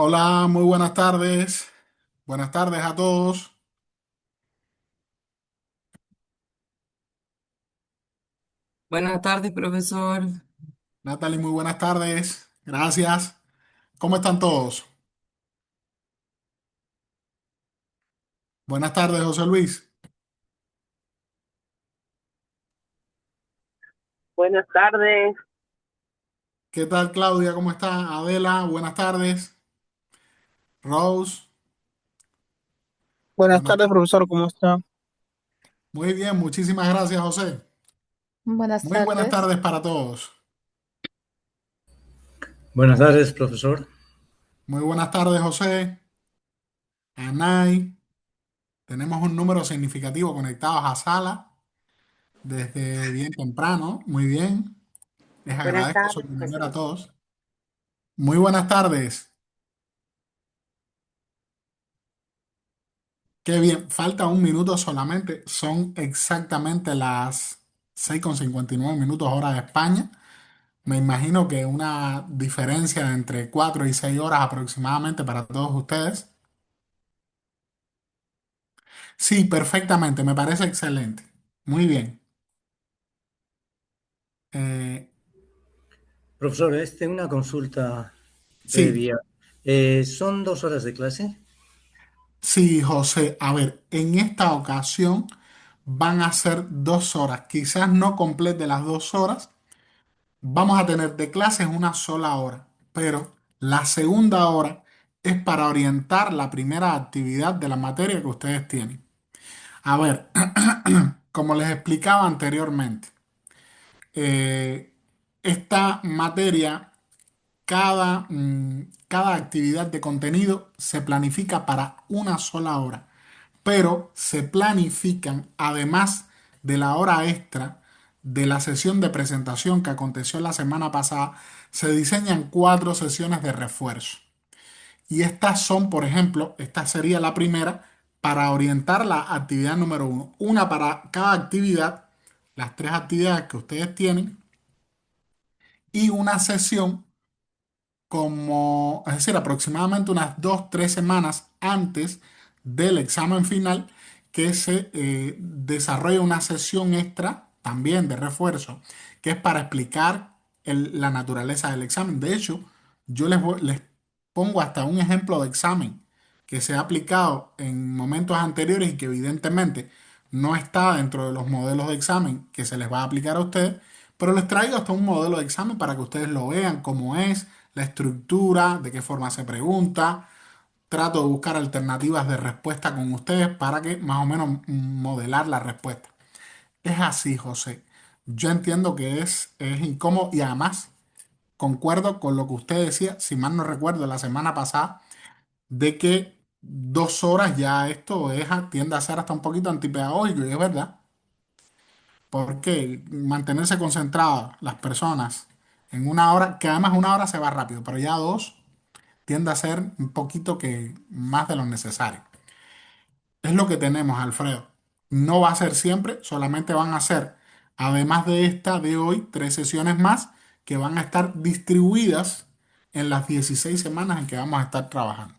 Hola, muy buenas tardes. Buenas tardes a todos. Buenas tardes, profesor. Natalie, muy buenas tardes. Gracias. ¿Cómo están todos? Buenas tardes, José Luis. Buenas tardes. ¿Qué tal, Claudia? ¿Cómo está? Adela, buenas tardes. Rose, Buenas buenas tardes, tardes. profesor, ¿cómo está? Muy bien, muchísimas gracias, José. Buenas Muy buenas tardes. tardes para todos. Buenas tardes, profesor. Muy buenas tardes, José. Anay, tenemos un número significativo conectados a sala desde bien temprano. Muy bien. Les Buenas agradezco tardes, sobremanera a profesor. todos. Muy buenas tardes. Qué bien, falta un minuto solamente. Son exactamente las 6:59 minutos hora de España. Me imagino que una diferencia de entre 4 y 6 horas aproximadamente para todos ustedes. Sí, perfectamente, me parece excelente. Muy bien. Eh, Profesor, una consulta sí, previa. ¿Son 2 horas de clase? sí, José. A ver, en esta ocasión van a ser 2 horas. Quizás no complete las 2 horas. Vamos a tener de clases una sola hora, pero la segunda hora es para orientar la primera actividad de la materia que ustedes tienen. A ver, como les explicaba anteriormente, eh, esta materia, cada actividad de contenido se planifica para una sola hora, pero se planifican además de la hora extra de la sesión de presentación que aconteció la semana pasada, se diseñan 4 sesiones de refuerzo. Y estas son, por ejemplo, esta sería la primera para orientar la actividad número uno. Una para cada actividad, las 3 actividades que ustedes tienen, y una sesión como, es decir, aproximadamente unas 2, 3 semanas antes del examen final, que se desarrolla una sesión extra también de refuerzo, que es para explicar la naturaleza del examen. De hecho, yo les pongo hasta un ejemplo de examen que se ha aplicado en momentos anteriores y que evidentemente no está dentro de los modelos de examen que se les va a aplicar a ustedes, pero les traigo hasta un modelo de examen para que ustedes lo vean cómo es, la estructura, de qué forma se pregunta. Trato de buscar alternativas de respuesta con ustedes para que más o menos modelar la respuesta. Es así, José. Yo entiendo que es incómodo y además concuerdo con lo que usted decía, si mal no recuerdo, la semana pasada, de que 2 horas ya esto tiende a ser hasta un poquito antipedagógico y es verdad. Porque mantenerse concentradas las personas en una hora, que además una hora se va rápido, pero ya dos tiende a ser un poquito que más de lo necesario. Es lo que tenemos, Alfredo. No va a ser siempre, solamente van a ser, además de esta de hoy, 3 sesiones más que van a estar distribuidas en las 16 semanas en que vamos a estar trabajando.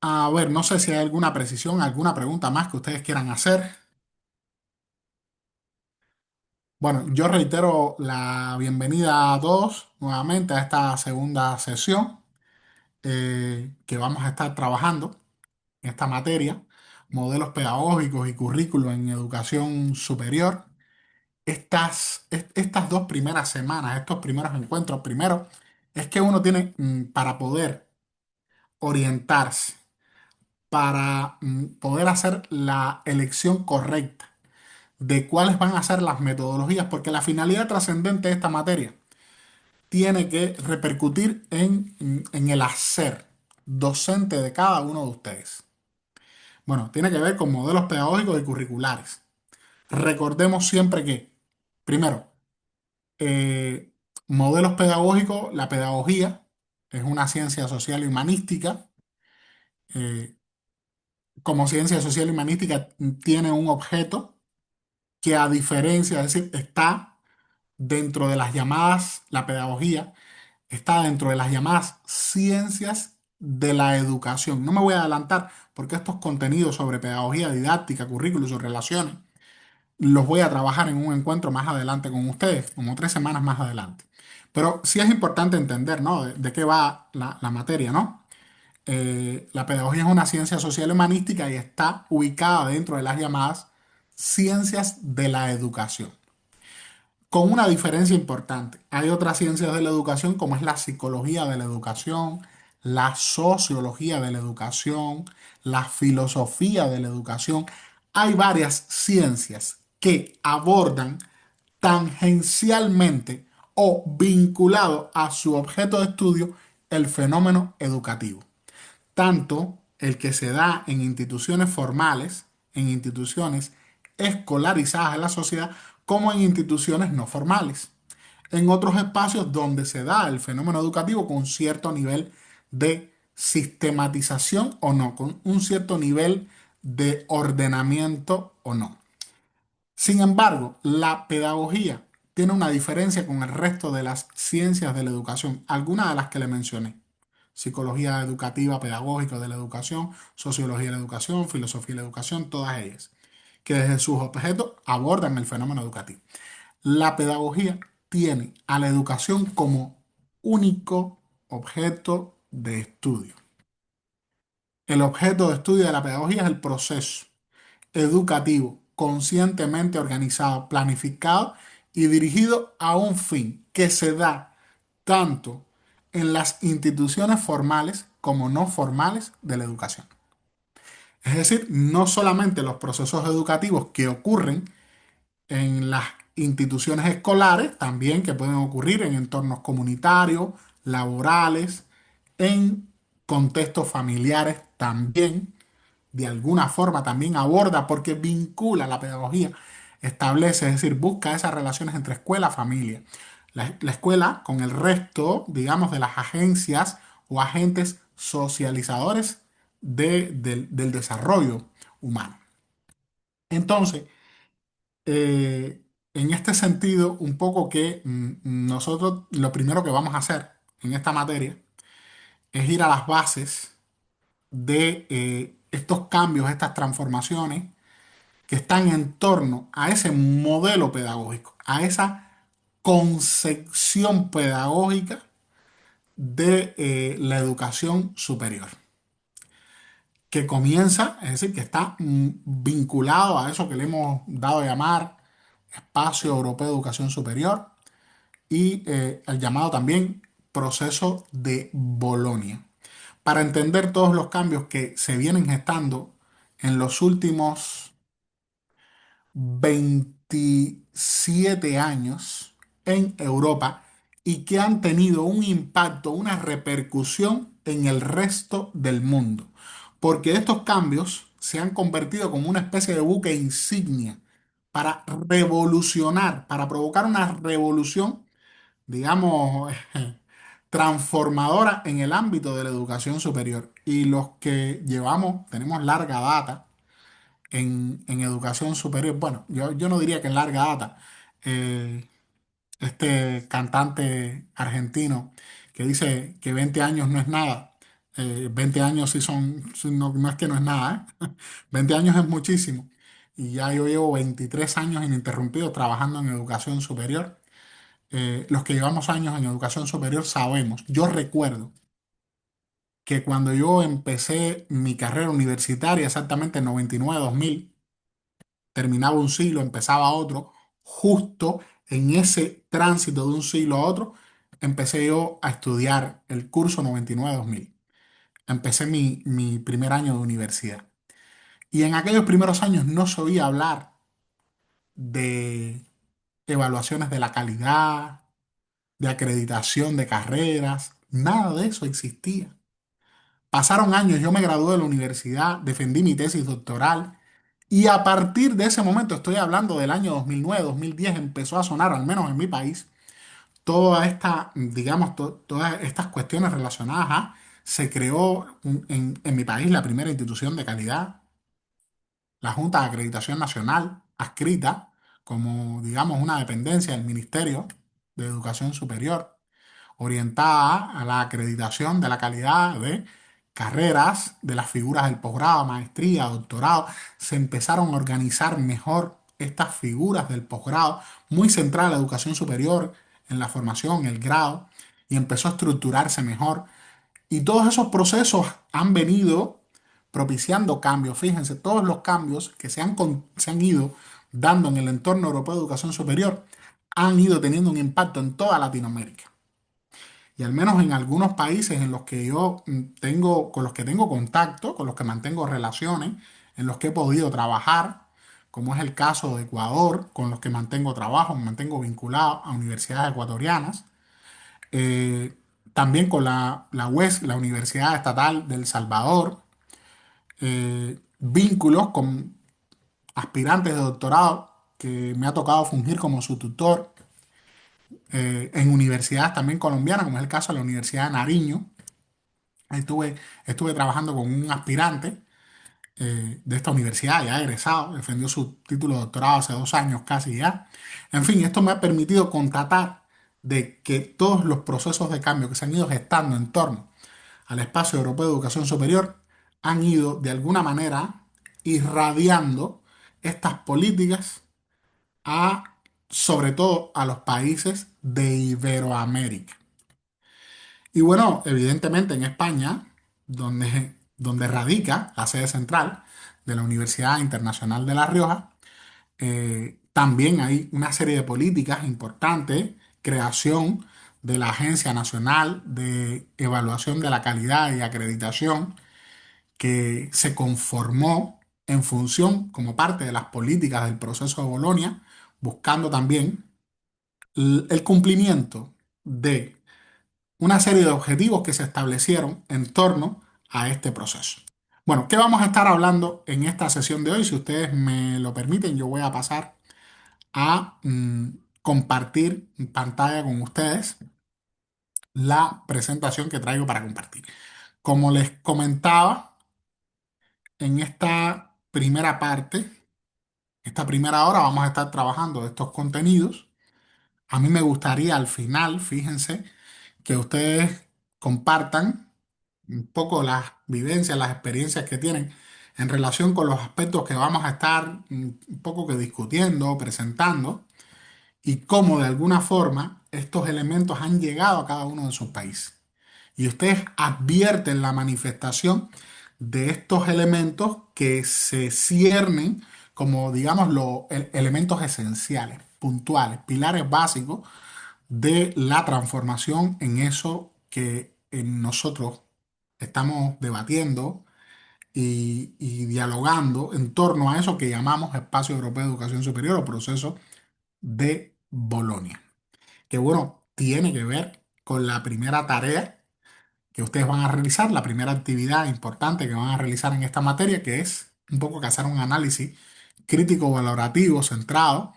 A ver, no sé si hay alguna precisión, alguna pregunta más que ustedes quieran hacer. Bueno, yo reitero la bienvenida a todos nuevamente a esta segunda sesión que vamos a estar trabajando en esta materia, modelos pedagógicos y currículo en educación superior. Estas 2 primeras semanas, estos primeros encuentros, primero es que uno tiene para poder orientarse, para poder hacer la elección correcta de cuáles van a ser las metodologías, porque la finalidad trascendente de esta materia tiene que repercutir en el hacer docente de cada uno de ustedes. Bueno, tiene que ver con modelos pedagógicos y curriculares. Recordemos siempre que, primero, eh, modelos pedagógicos, la pedagogía es una ciencia social y humanística. Como ciencia social y humanística tiene un objeto que a diferencia, es decir, está dentro de las llamadas, la pedagogía, está dentro de las llamadas ciencias de la educación. No me voy a adelantar porque estos contenidos sobre pedagogía didáctica, currículos y relaciones los voy a trabajar en un encuentro más adelante con ustedes, como 3 semanas más adelante. Pero sí es importante entender, ¿no? De qué va la materia, ¿no? La pedagogía es una ciencia social y humanística y está ubicada dentro de las llamadas ciencias de la educación, con una diferencia importante. Hay otras ciencias de la educación como es la psicología de la educación, la sociología de la educación, la filosofía de la educación. Hay varias ciencias que abordan tangencialmente o vinculado a su objeto de estudio el fenómeno educativo, tanto el que se da en instituciones formales, en instituciones escolarizadas en la sociedad, como en instituciones no formales, en otros espacios donde se da el fenómeno educativo con cierto nivel de sistematización o no, con un cierto nivel de ordenamiento o no. Sin embargo, la pedagogía tiene una diferencia con el resto de las ciencias de la educación, algunas de las que le mencioné: psicología educativa, pedagógica de la educación, sociología de la educación, filosofía de la educación, todas ellas, que desde sus objetos abordan el fenómeno educativo. La pedagogía tiene a la educación como único objeto de estudio. El objeto de estudio de la pedagogía es el proceso educativo conscientemente organizado, planificado y dirigido a un fin que se da tanto en las instituciones formales como no formales de la educación. Es decir, no solamente los procesos educativos que ocurren en las instituciones escolares, también que pueden ocurrir en entornos comunitarios, laborales, en contextos familiares también, de alguna forma también aborda porque vincula la pedagogía, establece, es decir, busca esas relaciones entre escuela y familia. La escuela con el resto, digamos, de las agencias o agentes socializadores del desarrollo humano. Entonces, en este sentido, un poco que nosotros lo primero que vamos a hacer en esta materia es ir a las bases de estos cambios, estas transformaciones que están en torno a ese modelo pedagógico, a esa concepción pedagógica de la educación superior, que comienza, es decir, que está vinculado a eso que le hemos dado a llamar Espacio Europeo de Educación Superior y el llamado también proceso de Bolonia. Para entender todos los cambios que se vienen gestando en los últimos 27 años en Europa y que han tenido un impacto, una repercusión en el resto del mundo. Porque estos cambios se han convertido como una especie de buque insignia para revolucionar, para provocar una revolución, digamos, transformadora en el ámbito de la educación superior. Y los que tenemos larga data en educación superior. Bueno, yo no diría que en larga data. Eh, este cantante argentino que dice que 20 años no es nada. 20 años sí no, no es que no es nada, ¿eh? 20 años es muchísimo. Y ya yo llevo 23 años ininterrumpidos trabajando en educación superior. Los que llevamos años en educación superior sabemos, yo recuerdo que cuando yo empecé mi carrera universitaria, exactamente en 99-2000, terminaba un siglo, empezaba otro, justo en ese tránsito de un siglo a otro, empecé yo a estudiar el curso 99-2000. Empecé mi primer año de universidad. Y en aquellos primeros años no se oía hablar de evaluaciones de la calidad, de acreditación de carreras, nada de eso existía. Pasaron años, yo me gradué de la universidad, defendí mi tesis doctoral y a partir de ese momento, estoy hablando del año 2009, 2010, empezó a sonar, al menos en mi país, toda esta, digamos, todas estas cuestiones relacionadas a, se creó en mi país la primera institución de calidad, la Junta de Acreditación Nacional, adscrita, como, digamos, una dependencia del Ministerio de Educación Superior, orientada a la acreditación de la calidad de carreras, de las figuras del posgrado, maestría, doctorado. Se empezaron a organizar mejor estas figuras del posgrado, muy centrada en la educación superior, en la formación, el grado, y empezó a estructurarse mejor. Y todos esos procesos han venido propiciando cambios. Fíjense, todos los cambios que se han ido dando en el entorno europeo de educación superior han ido teniendo un impacto en toda Latinoamérica. Y al menos en algunos países en los que yo tengo, con los que tengo contacto, con los que mantengo relaciones, en los que he podido trabajar, como es el caso de Ecuador, con los que mantengo trabajo, me mantengo vinculado a universidades ecuatorianas, eh, también con la UES, la Universidad Estatal del Salvador, vínculos con aspirantes de doctorado que me ha tocado fungir como su tutor en universidades también colombianas, como es el caso de la Universidad de Nariño. Ahí estuve trabajando con un aspirante de esta universidad, ya egresado, defendió su título de doctorado hace 2 años casi ya. En fin, esto me ha permitido constatar de que todos los procesos de cambio que se han ido gestando en torno al espacio europeo de educación superior han ido de alguna manera irradiando estas políticas a, sobre todo, a los países de Iberoamérica. Y bueno, evidentemente en España, donde radica la sede central de la Universidad Internacional de La Rioja, también hay una serie de políticas importantes, creación de la Agencia Nacional de Evaluación de la Calidad y Acreditación, que se conformó en función como parte de las políticas del proceso de Bolonia, buscando también el cumplimiento de una serie de objetivos que se establecieron en torno a este proceso. Bueno, ¿qué vamos a estar hablando en esta sesión de hoy? Si ustedes me lo permiten, yo voy a pasar a compartir pantalla con ustedes la presentación que traigo para compartir. Como les comentaba, en esta primera parte, esta primera hora, vamos a estar trabajando estos contenidos. A mí me gustaría al final, fíjense, que ustedes compartan un poco las vivencias, las experiencias que tienen en relación con los aspectos que vamos a estar un poco que discutiendo, presentando, y cómo de alguna forma estos elementos han llegado a cada uno de sus países. Y ustedes advierten la manifestación de estos elementos que se ciernen como, digamos, los elementos esenciales, puntuales, pilares básicos de la transformación en eso que nosotros estamos debatiendo y dialogando en torno a eso que llamamos Espacio Europeo de Educación Superior o proceso de Bolonia, que bueno, tiene que ver con la primera tarea que ustedes van a realizar, la primera actividad importante que van a realizar en esta materia, que es un poco que hacer un análisis crítico valorativo centrado,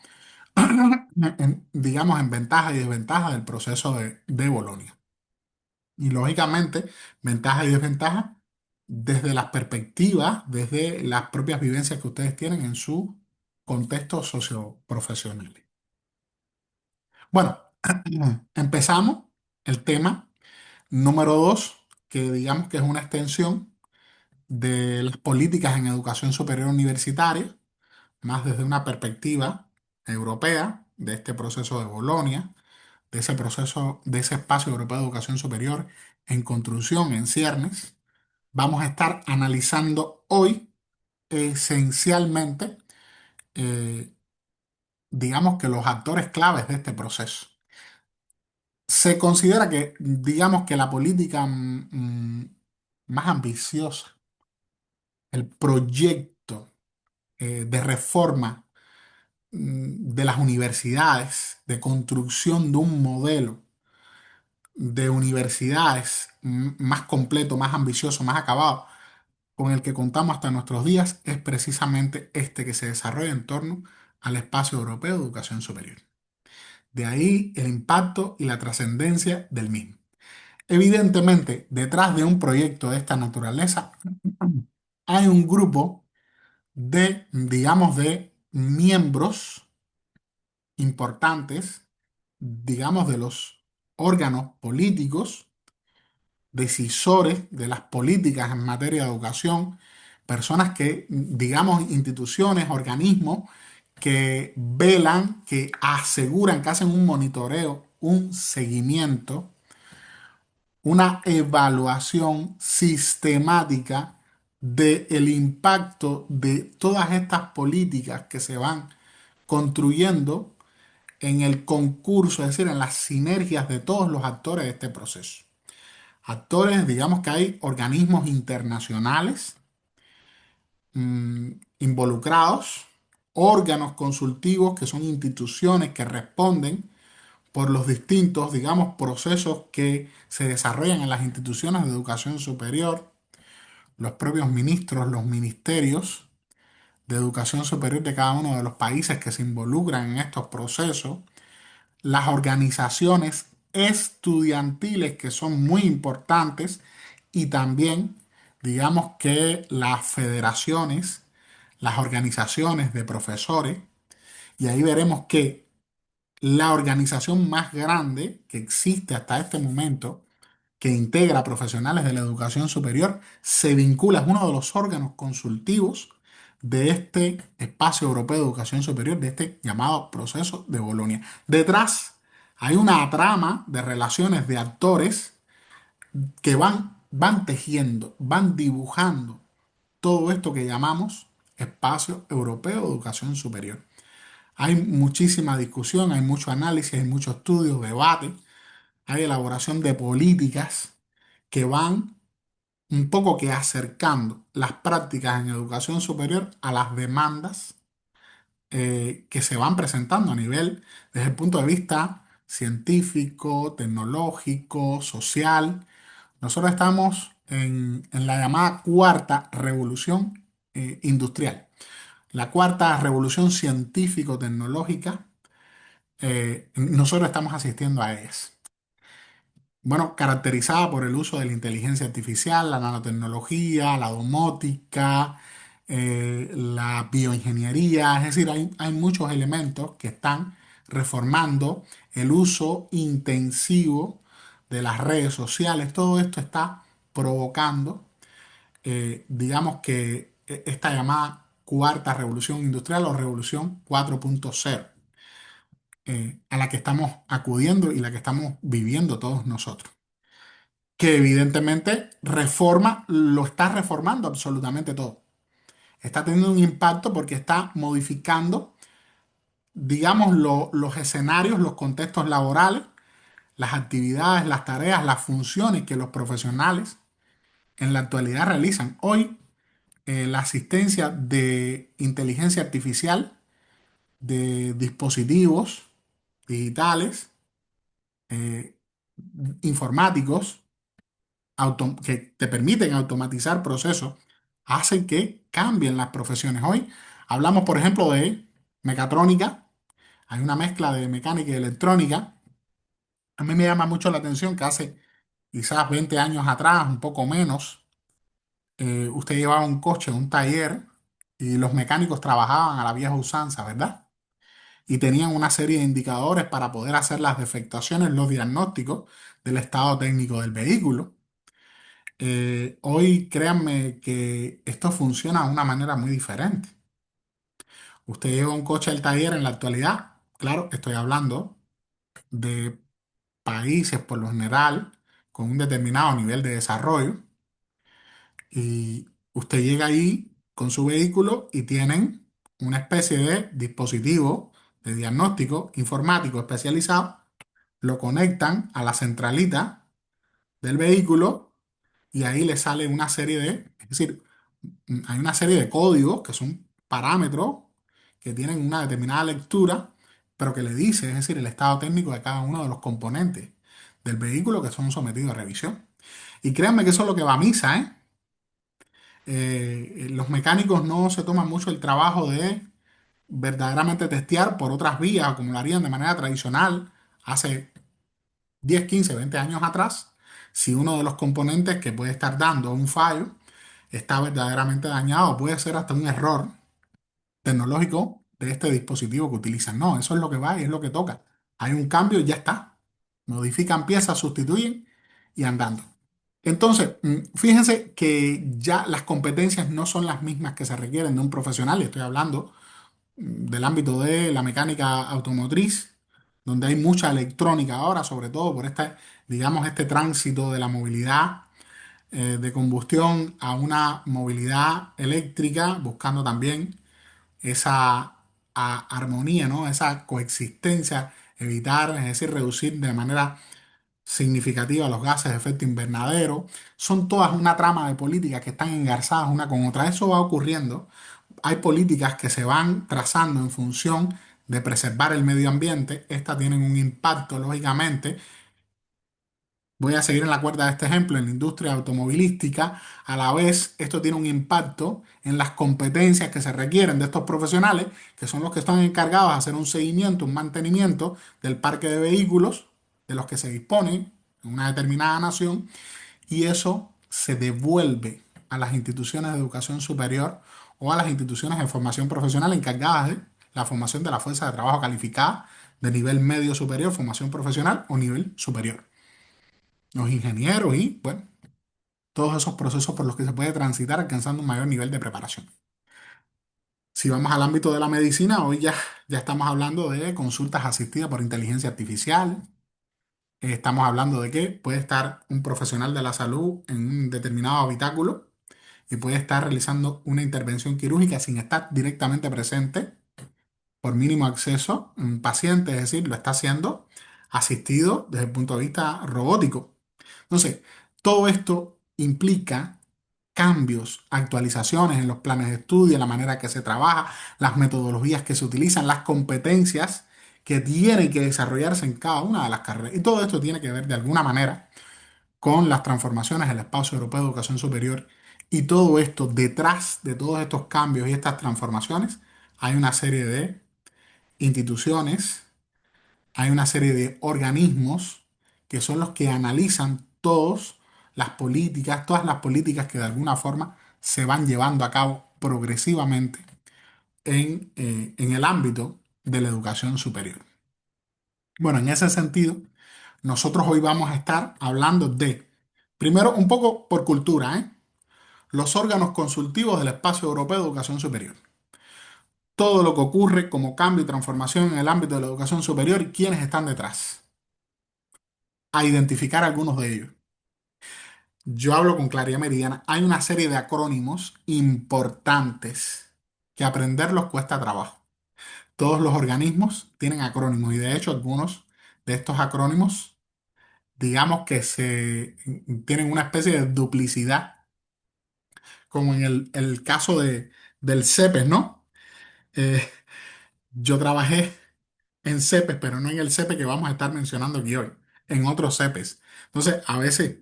digamos, en ventajas y desventajas del proceso de Bolonia. Y lógicamente, ventajas y desventajas desde las perspectivas, desde las propias vivencias que ustedes tienen en su contexto socioprofesional. Bueno, empezamos el tema número 2, que digamos que es una extensión de las políticas en educación superior universitaria, más desde una perspectiva europea de este proceso de Bolonia, de ese proceso, de ese espacio europeo de educación superior en construcción, en ciernes. Vamos a estar analizando hoy esencialmente, eh, digamos que los actores claves de este proceso. Se considera que, digamos que la política más ambiciosa, el proyecto de reforma de las universidades, de construcción de un modelo de universidades más completo, más ambicioso, más acabado, con el que contamos hasta nuestros días, es precisamente este que se desarrolla en torno al espacio europeo de educación superior. De ahí el impacto y la trascendencia del mismo. Evidentemente, detrás de un proyecto de esta naturaleza hay un grupo de, digamos, de miembros importantes, digamos, de los órganos políticos, decisores de las políticas en materia de educación, personas que, digamos, instituciones, organismos que velan, que aseguran, que hacen un monitoreo, un seguimiento, una evaluación sistemática del impacto de todas estas políticas que se van construyendo en el concurso, es decir, en las sinergias de todos los actores de este proceso. Actores, digamos que hay organismos internacionales involucrados, órganos consultivos que son instituciones que responden por los distintos, digamos, procesos que se desarrollan en las instituciones de educación superior, los propios ministros, los ministerios de educación superior de cada uno de los países que se involucran en estos procesos, las organizaciones estudiantiles que son muy importantes y también, digamos que las federaciones, las organizaciones de profesores, y ahí veremos que la organización más grande que existe hasta este momento, que integra profesionales de la educación superior, se vincula, es uno de los órganos consultivos de este espacio europeo de educación superior, de este llamado proceso de Bolonia. Detrás hay una trama de relaciones de actores que van tejiendo, van dibujando todo esto que llamamos espacio europeo de educación superior. Hay muchísima discusión, hay mucho análisis, hay mucho estudio, debate, hay elaboración de políticas que van un poco que acercando las prácticas en educación superior a las demandas que se van presentando a nivel, desde el punto de vista científico, tecnológico, social. Nosotros estamos en la llamada cuarta revolución industrial, la cuarta revolución científico-tecnológica. Nosotros estamos asistiendo a ellas. Bueno, caracterizada por el uso de la inteligencia artificial, la nanotecnología, la domótica, la bioingeniería, es decir, hay muchos elementos que están reformando el uso intensivo de las redes sociales. Todo esto está provocando, digamos que esta llamada cuarta revolución industrial o revolución 4.0, a la que estamos acudiendo y la que estamos viviendo todos nosotros, que evidentemente reforma, lo está reformando absolutamente todo. Está teniendo un impacto porque está modificando, digamos, los escenarios, los contextos laborales, las actividades, las tareas, las funciones que los profesionales en la actualidad realizan. Hoy, la asistencia de inteligencia artificial, de dispositivos digitales, eh, informáticos, que te permiten automatizar procesos, hacen que cambien las profesiones. Hoy hablamos, por ejemplo, de mecatrónica. Hay una mezcla de mecánica y electrónica. A mí me llama mucho la atención que hace quizás 20 años atrás, un poco menos, usted llevaba un coche, un taller, y los mecánicos trabajaban a la vieja usanza, ¿verdad? Y tenían una serie de indicadores para poder hacer las defectaciones, los diagnósticos del estado técnico del vehículo. Hoy créanme que esto funciona de una manera muy diferente. Usted lleva un coche al taller en la actualidad, claro, estoy hablando de países por lo general con un determinado nivel de desarrollo, y usted llega ahí con su vehículo y tienen una especie de dispositivo de diagnóstico informático especializado, lo conectan a la centralita del vehículo y ahí le sale una serie es decir, hay una serie de códigos que son parámetros que tienen una determinada lectura, pero que le dice, es decir, el estado técnico de cada uno de los componentes del vehículo que son sometidos a revisión. Y créanme que eso es lo que va a misa, ¿eh? Los mecánicos no se toman mucho el trabajo de verdaderamente testear por otras vías, como lo harían de manera tradicional hace 10, 15, 20 años atrás, si uno de los componentes que puede estar dando un fallo está verdaderamente dañado, puede ser hasta un error tecnológico de este dispositivo que utilizan. No, eso es lo que va y es lo que toca. Hay un cambio y ya está. Modifican piezas, sustituyen y andando. Entonces, fíjense que ya las competencias no son las mismas que se requieren de un profesional. Y estoy hablando del ámbito de la mecánica automotriz, donde hay mucha electrónica ahora, sobre todo por este, digamos, este tránsito de la movilidad de combustión a una movilidad eléctrica, buscando también esa armonía, ¿no? Esa coexistencia, evitar, es decir, reducir de manera significativa los gases de efecto invernadero. Son todas una trama de políticas que están engarzadas una con otra. Eso va ocurriendo. Hay políticas que se van trazando en función de preservar el medio ambiente. Estas tienen un impacto, lógicamente. Voy a seguir en la cuerda de este ejemplo en la industria automovilística. A la vez, esto tiene un impacto en las competencias que se requieren de estos profesionales, que son los que están encargados de hacer un seguimiento, un mantenimiento del parque de vehículos de los que se disponen en una determinada nación, y eso se devuelve a las instituciones de educación superior o a las instituciones de formación profesional encargadas de la formación de la fuerza de trabajo calificada de nivel medio superior, formación profesional o nivel superior. Los ingenieros y, bueno, todos esos procesos por los que se puede transitar alcanzando un mayor nivel de preparación. Si vamos al ámbito de la medicina, hoy ya estamos hablando de consultas asistidas por inteligencia artificial. Estamos hablando de que puede estar un profesional de la salud en un determinado habitáculo y puede estar realizando una intervención quirúrgica sin estar directamente presente por mínimo acceso un paciente, es decir, lo está haciendo asistido desde el punto de vista robótico. Entonces, todo esto implica cambios, actualizaciones en los planes de estudio, en la manera que se trabaja, las metodologías que se utilizan, las competencias que tienen que desarrollarse en cada una de las carreras. Y todo esto tiene que ver de alguna manera con las transformaciones del espacio europeo de educación superior. Y todo esto, detrás de todos estos cambios y estas transformaciones, hay una serie de instituciones, hay una serie de organismos que son los que analizan todas las políticas que de alguna forma se van llevando a cabo progresivamente en el ámbito de la educación superior. Bueno, en ese sentido, nosotros hoy vamos a estar hablando de, primero, un poco por cultura, los órganos consultivos del Espacio Europeo de Educación Superior. Todo lo que ocurre como cambio y transformación en el ámbito de la educación superior y quiénes están detrás. A identificar algunos de ellos. Yo hablo con claridad meridiana. Hay una serie de acrónimos importantes que aprenderlos cuesta trabajo. Todos los organismos tienen acrónimos y de hecho algunos de estos acrónimos, digamos que tienen una especie de duplicidad, como en el caso del CEPES, ¿no? Eh, yo trabajé en CEPES, pero no en el CEPES que vamos a estar mencionando aquí hoy, en otros CEPES. Entonces, a veces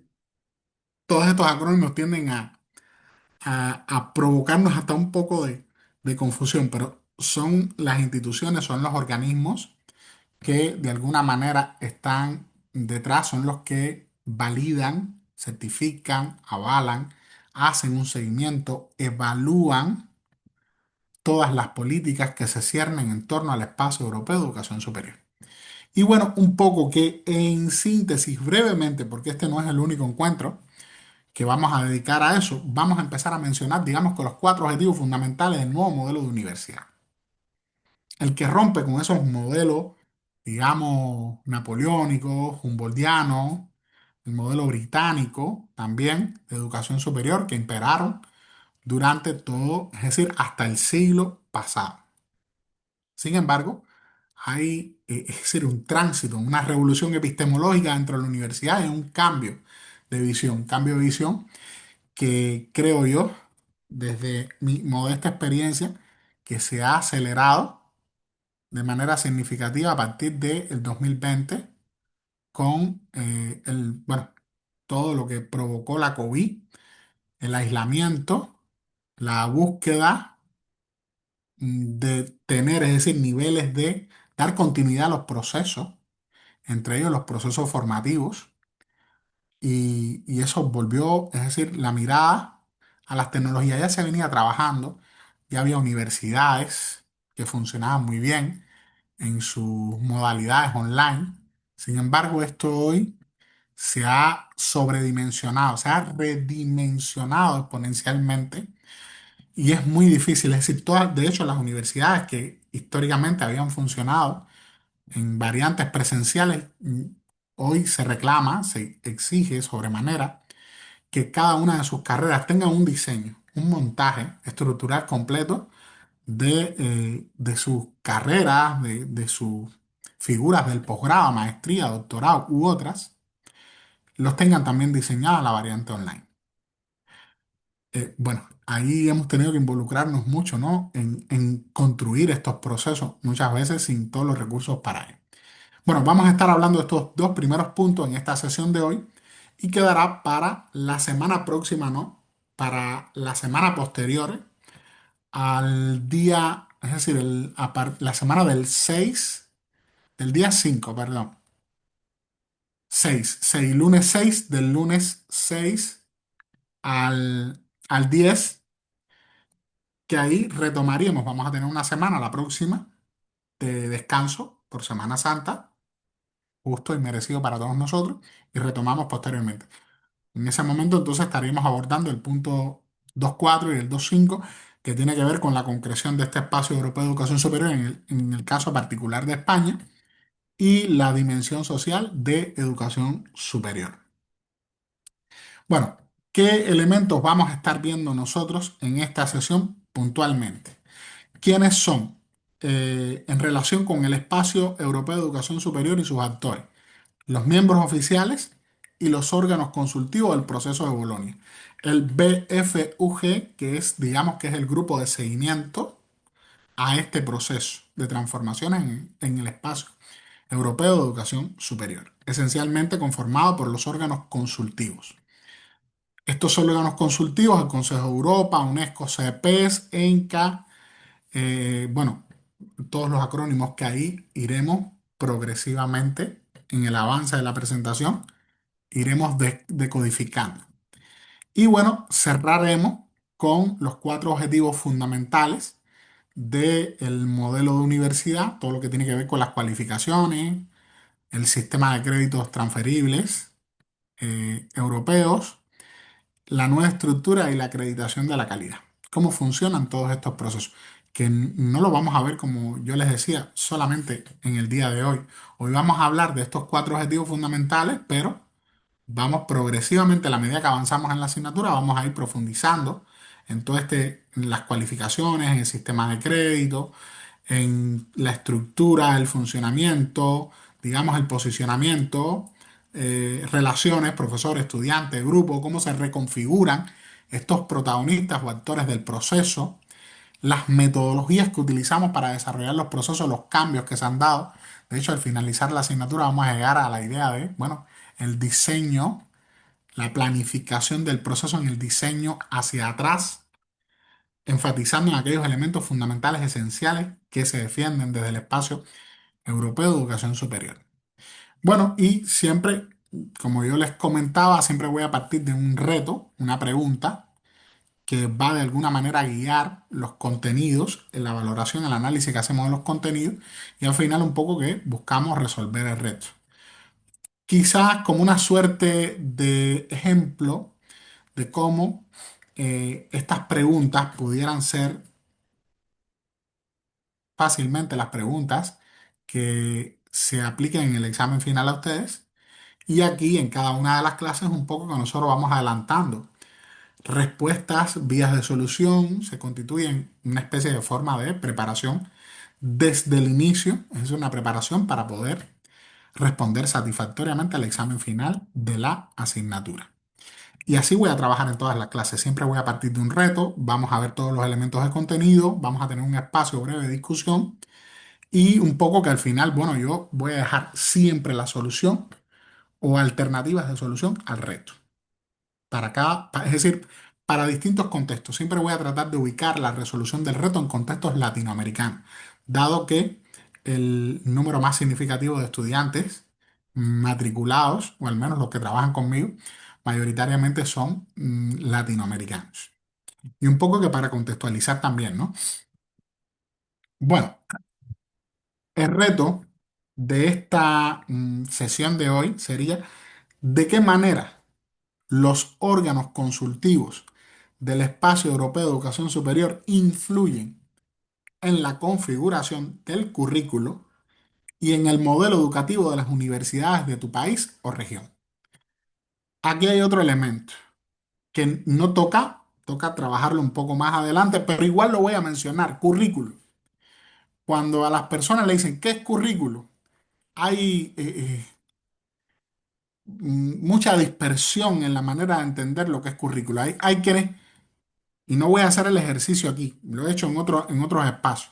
todos estos acrónimos tienden a provocarnos hasta un poco de confusión, pero son las instituciones, son los organismos que de alguna manera están detrás, son los que validan, certifican, avalan, hacen un seguimiento, evalúan todas las políticas que se ciernen en torno al espacio europeo de educación superior. Y bueno, un poco que en síntesis, brevemente, porque este no es el único encuentro que vamos a dedicar a eso, vamos a empezar a mencionar, digamos que los cuatro objetivos fundamentales del nuevo modelo de universidad. El que rompe con esos modelos, digamos, napoleónicos, humboldtianos, el modelo británico también de educación superior que imperaron durante todo, es decir, hasta el siglo pasado. Sin embargo, hay, es decir, un tránsito, una revolución epistemológica dentro de la universidad y un cambio de visión que creo yo, desde mi modesta experiencia, que se ha acelerado de manera significativa a partir del 2020 con bueno, todo lo que provocó la COVID, el aislamiento, la búsqueda de tener, es decir, niveles de dar continuidad a los procesos, entre ellos los procesos formativos, y eso volvió, es decir, la mirada a las tecnologías ya se venía trabajando, ya había universidades que funcionaban muy bien en sus modalidades online. Sin embargo, esto hoy se ha sobredimensionado, se ha redimensionado exponencialmente y es muy difícil. Es decir, todas, de hecho, las universidades que históricamente habían funcionado en variantes presenciales, hoy se reclama, se exige sobremanera que cada una de sus carreras tenga un diseño, un montaje estructural completo de sus carreras, de sus figuras del posgrado, maestría, doctorado u otras, los tengan también diseñados a la variante online. Bueno, ahí hemos tenido que involucrarnos mucho, ¿no? En construir estos procesos, muchas veces sin todos los recursos para ello. Bueno, vamos a estar hablando de estos dos primeros puntos en esta sesión de hoy y quedará para la semana próxima, ¿no? Para la semana posterior al día, es decir, la semana del 6, del día 5, perdón. 6, lunes 6, del lunes 6 al 10, que ahí retomaríamos. Vamos a tener una semana, la próxima, de descanso por Semana Santa, justo y merecido para todos nosotros, y retomamos posteriormente. En ese momento entonces estaríamos abordando el punto 2.4 y el 2.5, que tiene que ver con la concreción de este espacio europeo de educación superior en el caso particular de España y la dimensión social de educación superior. Bueno, ¿qué elementos vamos a estar viendo nosotros en esta sesión puntualmente? ¿Quiénes son en relación con el espacio europeo de educación superior y sus actores? Los miembros oficiales y los órganos consultivos del proceso de Bolonia. El BFUG, que es, digamos que es el grupo de seguimiento a este proceso de transformación en el espacio europeo de educación superior, esencialmente conformado por los órganos consultivos. Estos son órganos consultivos, el Consejo de Europa, UNESCO, CEPES, ENCA, bueno, todos los acrónimos que ahí iremos progresivamente en el avance de la presentación iremos decodificando. Y bueno, cerraremos con los cuatro objetivos fundamentales del modelo de universidad, todo lo que tiene que ver con las cualificaciones, el sistema de créditos transferibles europeos, la nueva estructura y la acreditación de la calidad. ¿Cómo funcionan todos estos procesos? Que no lo vamos a ver, como yo les decía, solamente en el día de hoy. Hoy vamos a hablar de estos cuatro objetivos fundamentales, pero vamos progresivamente, a la medida que avanzamos en la asignatura, vamos a ir profundizando en todo en las cualificaciones, en el sistema de crédito, en la estructura, el funcionamiento, digamos, el posicionamiento, relaciones, profesor, estudiante, grupo, cómo se reconfiguran estos protagonistas o actores del proceso, las metodologías que utilizamos para desarrollar los procesos, los cambios que se han dado. De hecho, al finalizar la asignatura vamos a llegar a la idea de, bueno, el diseño, la planificación del proceso en el diseño hacia atrás, enfatizando en aquellos elementos fundamentales esenciales que se defienden desde el espacio europeo de educación superior. Bueno, y siempre, como yo les comentaba, siempre voy a partir de un reto, una pregunta que va de alguna manera a guiar los contenidos, en la valoración, el análisis que hacemos de los contenidos y al final un poco que buscamos resolver el reto. Quizás como una suerte de ejemplo de cómo estas preguntas pudieran ser fácilmente las preguntas que se apliquen en el examen final a ustedes. Y aquí en cada una de las clases un poco que nosotros vamos adelantando. Respuestas, vías de solución, se constituyen una especie de forma de preparación desde el inicio. Es una preparación para poder responder satisfactoriamente al examen final de la asignatura. Y así voy a trabajar en todas las clases. Siempre voy a partir de un reto, vamos a ver todos los elementos de contenido, vamos a tener un espacio breve de discusión y un poco que al final, bueno, yo voy a dejar siempre la solución o alternativas de solución al reto. Es decir, para distintos contextos. Siempre voy a tratar de ubicar la resolución del reto en contextos latinoamericanos, dado que el número más significativo de estudiantes matriculados, o al menos los que trabajan conmigo, mayoritariamente son latinoamericanos. Y un poco que para contextualizar también, ¿no? Bueno, el reto de esta sesión de hoy sería de qué manera los órganos consultivos del Espacio Europeo de Educación Superior influyen en la configuración del currículo y en el modelo educativo de las universidades de tu país o región. Aquí hay otro elemento que no toca trabajarlo un poco más adelante, pero igual lo voy a mencionar, currículo. Cuando a las personas le dicen, ¿qué es currículo? Hay mucha dispersión en la manera de entender lo que es currículo. Hay quienes, y no voy a hacer el ejercicio aquí, lo he hecho en otros espacios.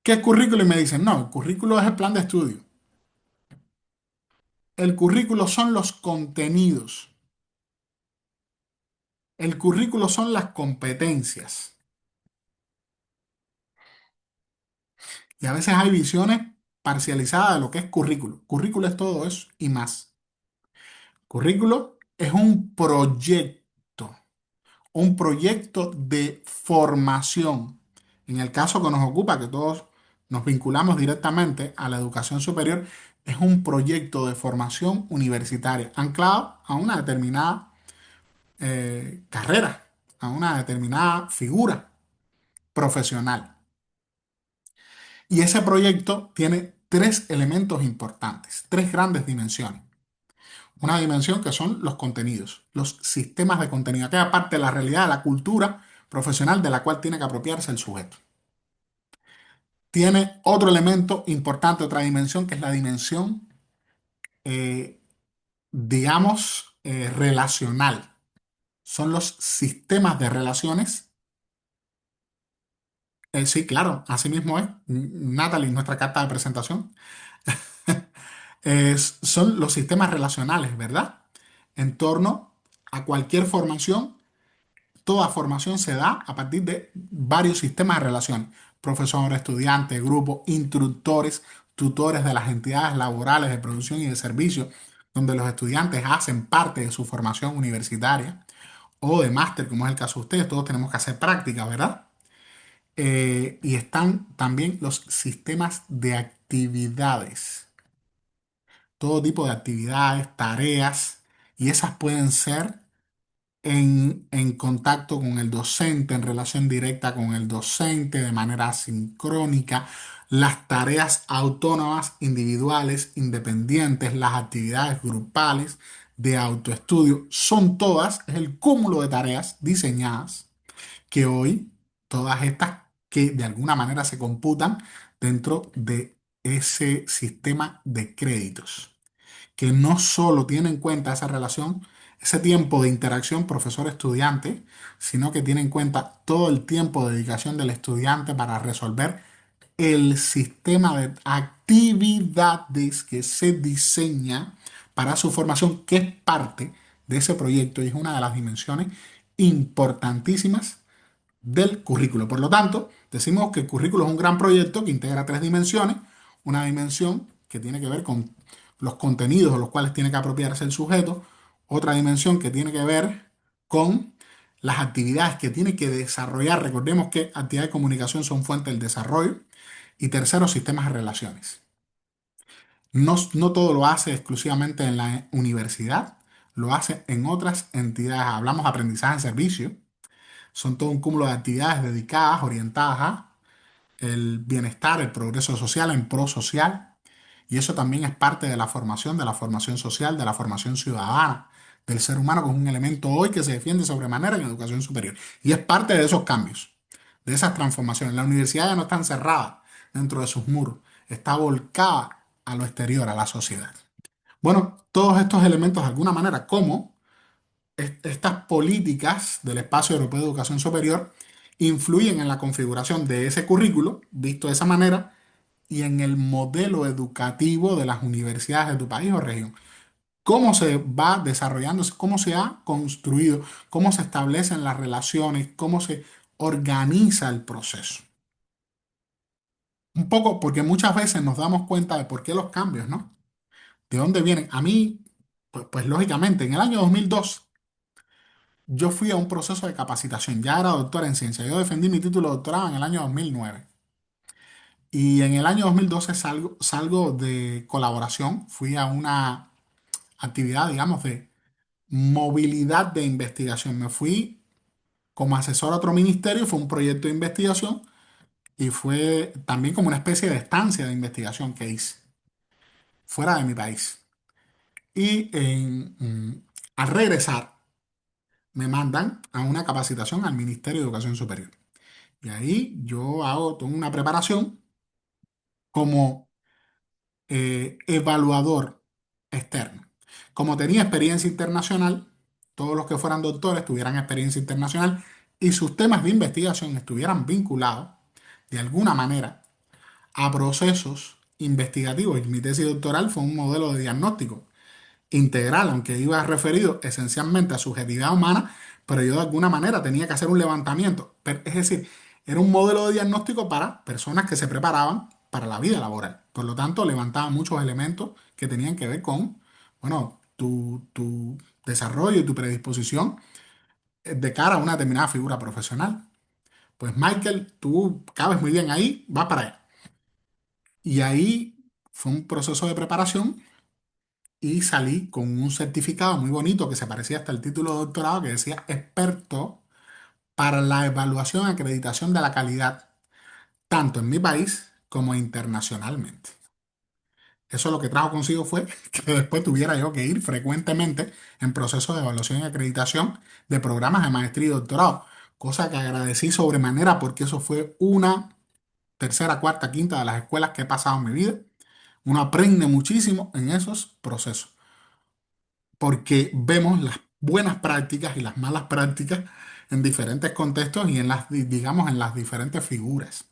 ¿Qué es currículo? Y me dicen, no, el currículo es el plan de estudio. El currículo son los contenidos. El currículo son las competencias. Y a veces hay visiones parcializadas de lo que es currículo. Currículo es todo eso y más. Currículo es un proyecto de formación. En el caso que nos ocupa, que todos nos vinculamos directamente a la educación superior, es un proyecto de formación universitaria anclado a una determinada carrera, a una determinada figura profesional. Y ese proyecto tiene tres elementos importantes, tres grandes dimensiones. Una dimensión que son los contenidos, los sistemas de contenido, aquella parte de la realidad, de la cultura profesional de la cual tiene que apropiarse el sujeto. Tiene otro elemento importante, otra dimensión, que es la dimensión, eh, digamos, relacional. Son los sistemas de relaciones. Sí, claro, así mismo es. Natalie, nuestra carta de presentación. Son los sistemas relacionales, ¿verdad? En torno a cualquier formación. Toda formación se da a partir de varios sistemas de relación. Profesor, estudiante, grupo, instructores, tutores de las entidades laborales de producción y de servicio, donde los estudiantes hacen parte de su formación universitaria o de máster, como es el caso de ustedes. Todos tenemos que hacer práctica, ¿verdad? Y están también los sistemas de actividades. Todo tipo de actividades, tareas, y esas pueden ser en contacto con el docente, en relación directa con el docente, de manera sincrónica, las tareas autónomas, individuales, independientes, las actividades grupales de autoestudio, son todas, es el cúmulo de tareas diseñadas que hoy, todas estas que de alguna manera se computan dentro de ese sistema de créditos que no solo tiene en cuenta esa relación, ese tiempo de interacción profesor-estudiante, sino que tiene en cuenta todo el tiempo de dedicación del estudiante para resolver el sistema de actividades que se diseña para su formación, que es parte de ese proyecto y es una de las dimensiones importantísimas del currículo. Por lo tanto, decimos que el currículo es un gran proyecto que integra tres dimensiones. Una dimensión que tiene que ver con los contenidos de los cuales tiene que apropiarse el sujeto. Otra dimensión que tiene que ver con las actividades que tiene que desarrollar. Recordemos que actividades de comunicación son fuente del desarrollo. Y tercero, sistemas de relaciones. No todo lo hace exclusivamente en la universidad, lo hace en otras entidades. Hablamos de aprendizaje en servicio, son todo un cúmulo de actividades dedicadas, orientadas a el bienestar, el progreso social, en pro social. Y eso también es parte de la formación social, de la formación ciudadana del ser humano, que es un elemento hoy que se defiende sobremanera en educación superior. Y es parte de esos cambios, de esas transformaciones. La universidad ya no está encerrada dentro de sus muros, está volcada a lo exterior, a la sociedad. Bueno, todos estos elementos de alguna manera, como estas políticas del Espacio Europeo de Educación Superior influyen en la configuración de ese currículo, visto de esa manera, y en el modelo educativo de las universidades de tu país o región. ¿Cómo se va desarrollando, cómo se ha construido, cómo se establecen las relaciones, cómo se organiza el proceso? Un poco porque muchas veces nos damos cuenta de por qué los cambios, ¿no? ¿De dónde vienen? A mí, pues lógicamente, en el año 2002 yo fui a un proceso de capacitación, ya era doctora en ciencia, yo defendí mi título de doctorado en el año 2009 Y en el año 2012 salgo de colaboración, fui a una actividad, digamos, de movilidad de investigación. Me fui como asesor a otro ministerio, fue un proyecto de investigación y fue también como una especie de estancia de investigación que hice fuera de mi país. Y al regresar me mandan a una capacitación al Ministerio de Educación Superior. Y ahí yo hago toda una preparación como evaluador externo. Como tenía experiencia internacional, todos los que fueran doctores tuvieran experiencia internacional y sus temas de investigación estuvieran vinculados de alguna manera a procesos investigativos. Y mi tesis doctoral fue un modelo de diagnóstico integral, aunque iba referido esencialmente a subjetividad humana, pero yo de alguna manera tenía que hacer un levantamiento. Es decir, era un modelo de diagnóstico para personas que se preparaban para la vida laboral. Por lo tanto, levantaba muchos elementos que tenían que ver con, bueno, tu desarrollo y tu predisposición de cara a una determinada figura profesional. Pues Michael, tú cabes muy bien ahí, vas para allá. Y ahí fue un proceso de preparación y salí con un certificado muy bonito que se parecía hasta el título de doctorado que decía experto para la evaluación y acreditación de la calidad, tanto en mi país como internacionalmente. Eso lo que trajo consigo fue que después tuviera yo que ir frecuentemente en procesos de evaluación y acreditación de programas de maestría y doctorado, cosa que agradecí sobremanera porque eso fue una tercera, cuarta, quinta de las escuelas que he pasado en mi vida. Uno aprende muchísimo en esos procesos, porque vemos las buenas prácticas y las malas prácticas en diferentes contextos y en digamos, en las diferentes figuras.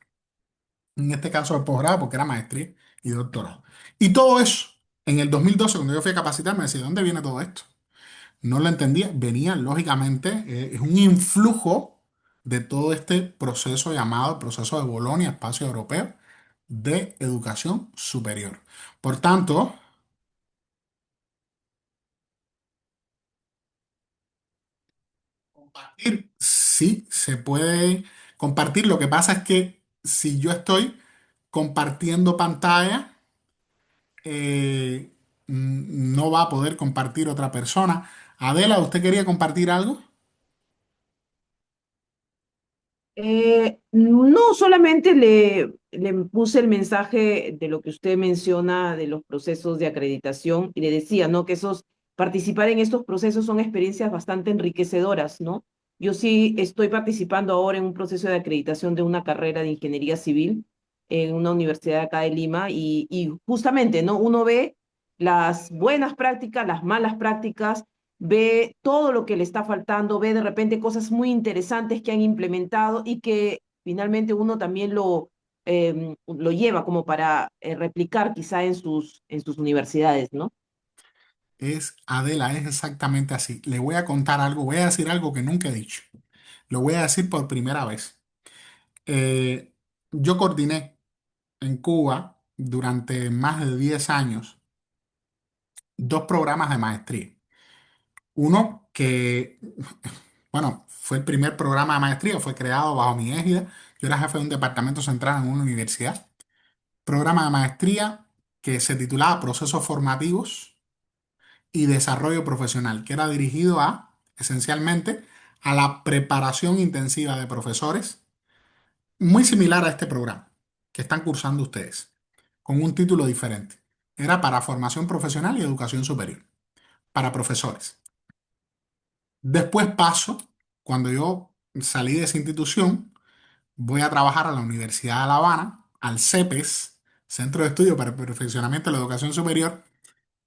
En este caso de posgrado, porque era maestría y doctorado. Y todo eso, en el 2012, cuando yo fui a capacitar, me decía, ¿de dónde viene todo esto? No lo entendía. Venía, lógicamente, es un influjo de todo este proceso llamado proceso de Bolonia, espacio europeo de educación superior. Por tanto, compartir, sí, se puede compartir. Lo que pasa es que si yo estoy compartiendo pantalla, no va a poder compartir otra persona. Adela, ¿usted quería compartir algo? No, solamente le puse el mensaje de lo que usted menciona de los procesos de acreditación y le decía, ¿no? Que participar en estos procesos son experiencias bastante enriquecedoras, ¿no? Yo sí estoy participando ahora en un proceso de acreditación de una carrera de ingeniería civil en una universidad acá de Lima y justamente, ¿no? Uno ve las buenas prácticas, las malas prácticas, ve todo lo que le está faltando, ve de repente cosas muy interesantes que han implementado y que finalmente uno también lo lleva como para replicar quizá en sus universidades, ¿no? Adela, es exactamente así. Le voy a contar algo, voy a decir algo que nunca he dicho. Lo voy a decir por primera vez. Eh, yo coordiné en Cuba durante más de 10 años dos programas de maestría. Uno que, bueno, fue el primer programa de maestría, fue creado bajo mi égida. Yo era jefe de un departamento central en una universidad. Programa de maestría que se titulaba Procesos Formativos y Desarrollo Profesional, que era dirigido esencialmente, a la preparación intensiva de profesores, muy similar a este programa que están cursando ustedes, con un título diferente. Era para formación profesional y educación superior, para profesores. Después paso, cuando yo salí de esa institución, voy a trabajar a la Universidad de La Habana, al CEPES, Centro de Estudio para el Perfeccionamiento de la Educación Superior.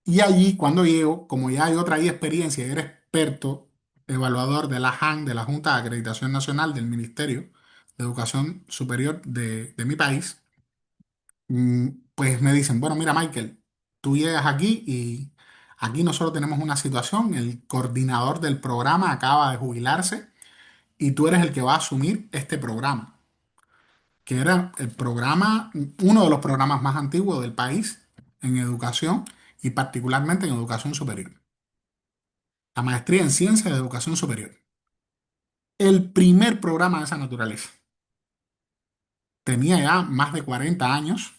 Y allí, cuando llego, como ya yo traía experiencia y era experto evaluador de la JAN, de la Junta de Acreditación Nacional del Ministerio de Educación Superior de mi país, pues me dicen, bueno, mira, Michael, tú llegas aquí y aquí nosotros tenemos una situación, el coordinador del programa acaba de jubilarse y tú eres el que va a asumir este programa, que era el programa, uno de los programas más antiguos del país en educación y particularmente en educación superior. La maestría en ciencias de educación superior. El primer programa de esa naturaleza. tenía ya más de 40 años,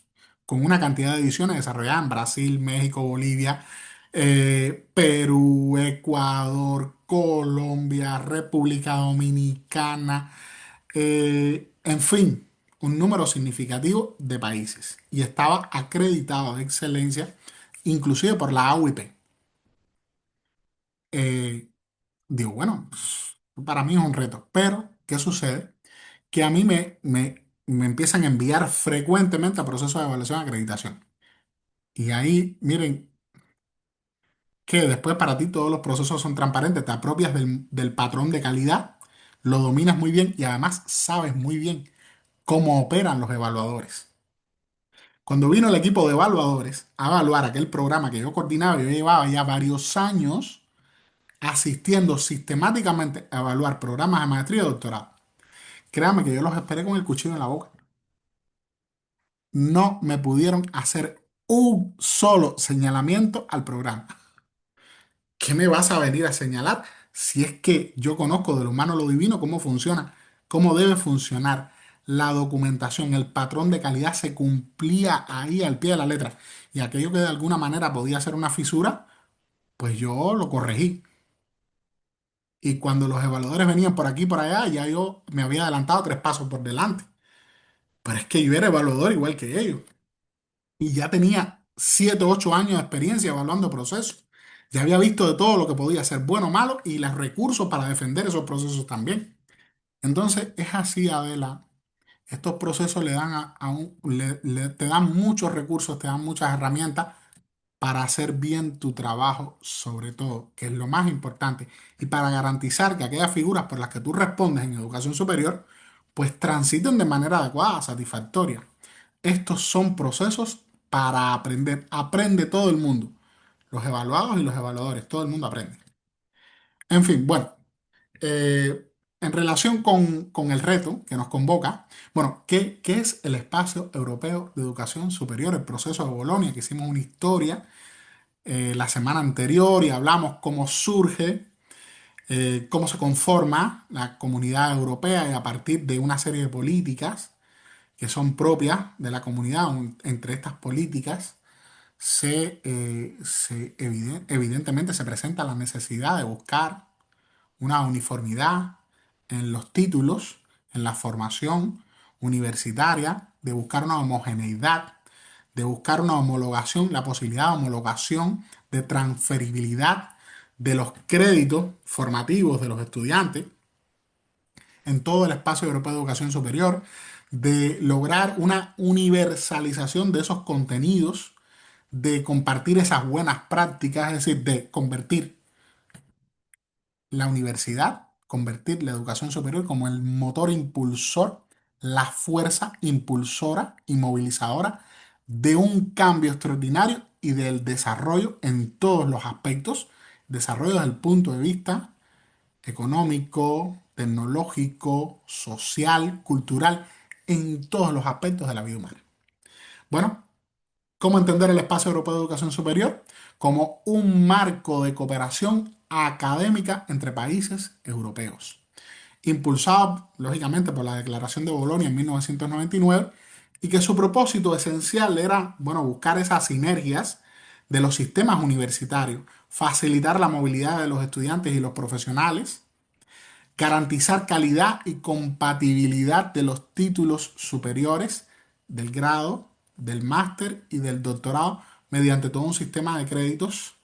con una cantidad de ediciones desarrolladas en Brasil, México, Bolivia, Perú, Ecuador, Colombia, República Dominicana, en fin, un número significativo de países. Y estaba acreditado de excelencia, inclusive por la AUIP. Eh, Digo, bueno, pues, para mí es un reto, pero ¿qué sucede? Que a mí me empiezan a enviar frecuentemente a procesos de evaluación y acreditación. Y ahí, miren, que después para ti todos los procesos son transparentes, te apropias del patrón de calidad, lo dominas muy bien y además sabes muy bien cómo operan los evaluadores. Cuando vino el equipo de evaluadores a evaluar aquel programa que yo coordinaba, yo llevaba ya varios años asistiendo sistemáticamente a evaluar programas de maestría y doctorado. Créame que yo los esperé con el cuchillo en la boca. No me pudieron hacer un solo señalamiento al programa. ¿Qué me vas a venir a señalar si es que yo conozco de lo humano lo divino, cómo funciona, cómo debe funcionar la documentación, el patrón de calidad se cumplía ahí al pie de la letra y aquello que de alguna manera podía ser una fisura, pues yo lo corregí. Y cuando los evaluadores venían por aquí y por allá, ya yo me había adelantado 3 pasos por delante. Pero es que yo era evaluador igual que ellos. Y ya tenía 7 u 8 años de experiencia evaluando procesos. Ya había visto de todo lo que podía ser bueno o malo y los recursos para defender esos procesos también. Entonces, es así, Adela. Estos procesos le dan te dan muchos recursos, te dan muchas herramientas para hacer bien tu trabajo, sobre todo, que es lo más importante, y para garantizar que aquellas figuras por las que tú respondes en educación superior, pues transiten de manera adecuada, satisfactoria. Estos son procesos para aprender. Aprende todo el mundo. Los evaluados y los evaluadores, todo el mundo aprende. En fin, bueno, eh, en relación con el reto que nos convoca, bueno, ¿qué es el Espacio Europeo de Educación Superior, el proceso de Bolonia? Que hicimos una historia la semana anterior y hablamos cómo surge, cómo se conforma la comunidad europea y a partir de una serie de políticas que son propias de la comunidad. Entre estas políticas evidentemente se presenta la necesidad de buscar una uniformidad en los títulos, en la formación universitaria, de buscar una homogeneidad, de buscar una homologación, la posibilidad de homologación, de transferibilidad de los créditos formativos de los estudiantes en todo el espacio europeo de educación superior, de lograr una universalización de esos contenidos, de compartir esas buenas prácticas, es decir, de convertir la universidad, convertir la educación superior como el motor impulsor, la fuerza impulsora y movilizadora de un cambio extraordinario y del desarrollo en todos los aspectos, desarrollo desde el punto de vista económico, tecnológico, social, cultural, en todos los aspectos de la vida humana. Bueno, ¿cómo entender el Espacio Europeo de Educación Superior? Como un marco de cooperación académica entre países europeos, impulsado lógicamente por la Declaración de Bolonia en 1999 y que su propósito esencial era, bueno, buscar esas sinergias de los sistemas universitarios, facilitar la movilidad de los estudiantes y los profesionales, garantizar calidad y compatibilidad de los títulos superiores del grado, del máster y del doctorado mediante todo un sistema de créditos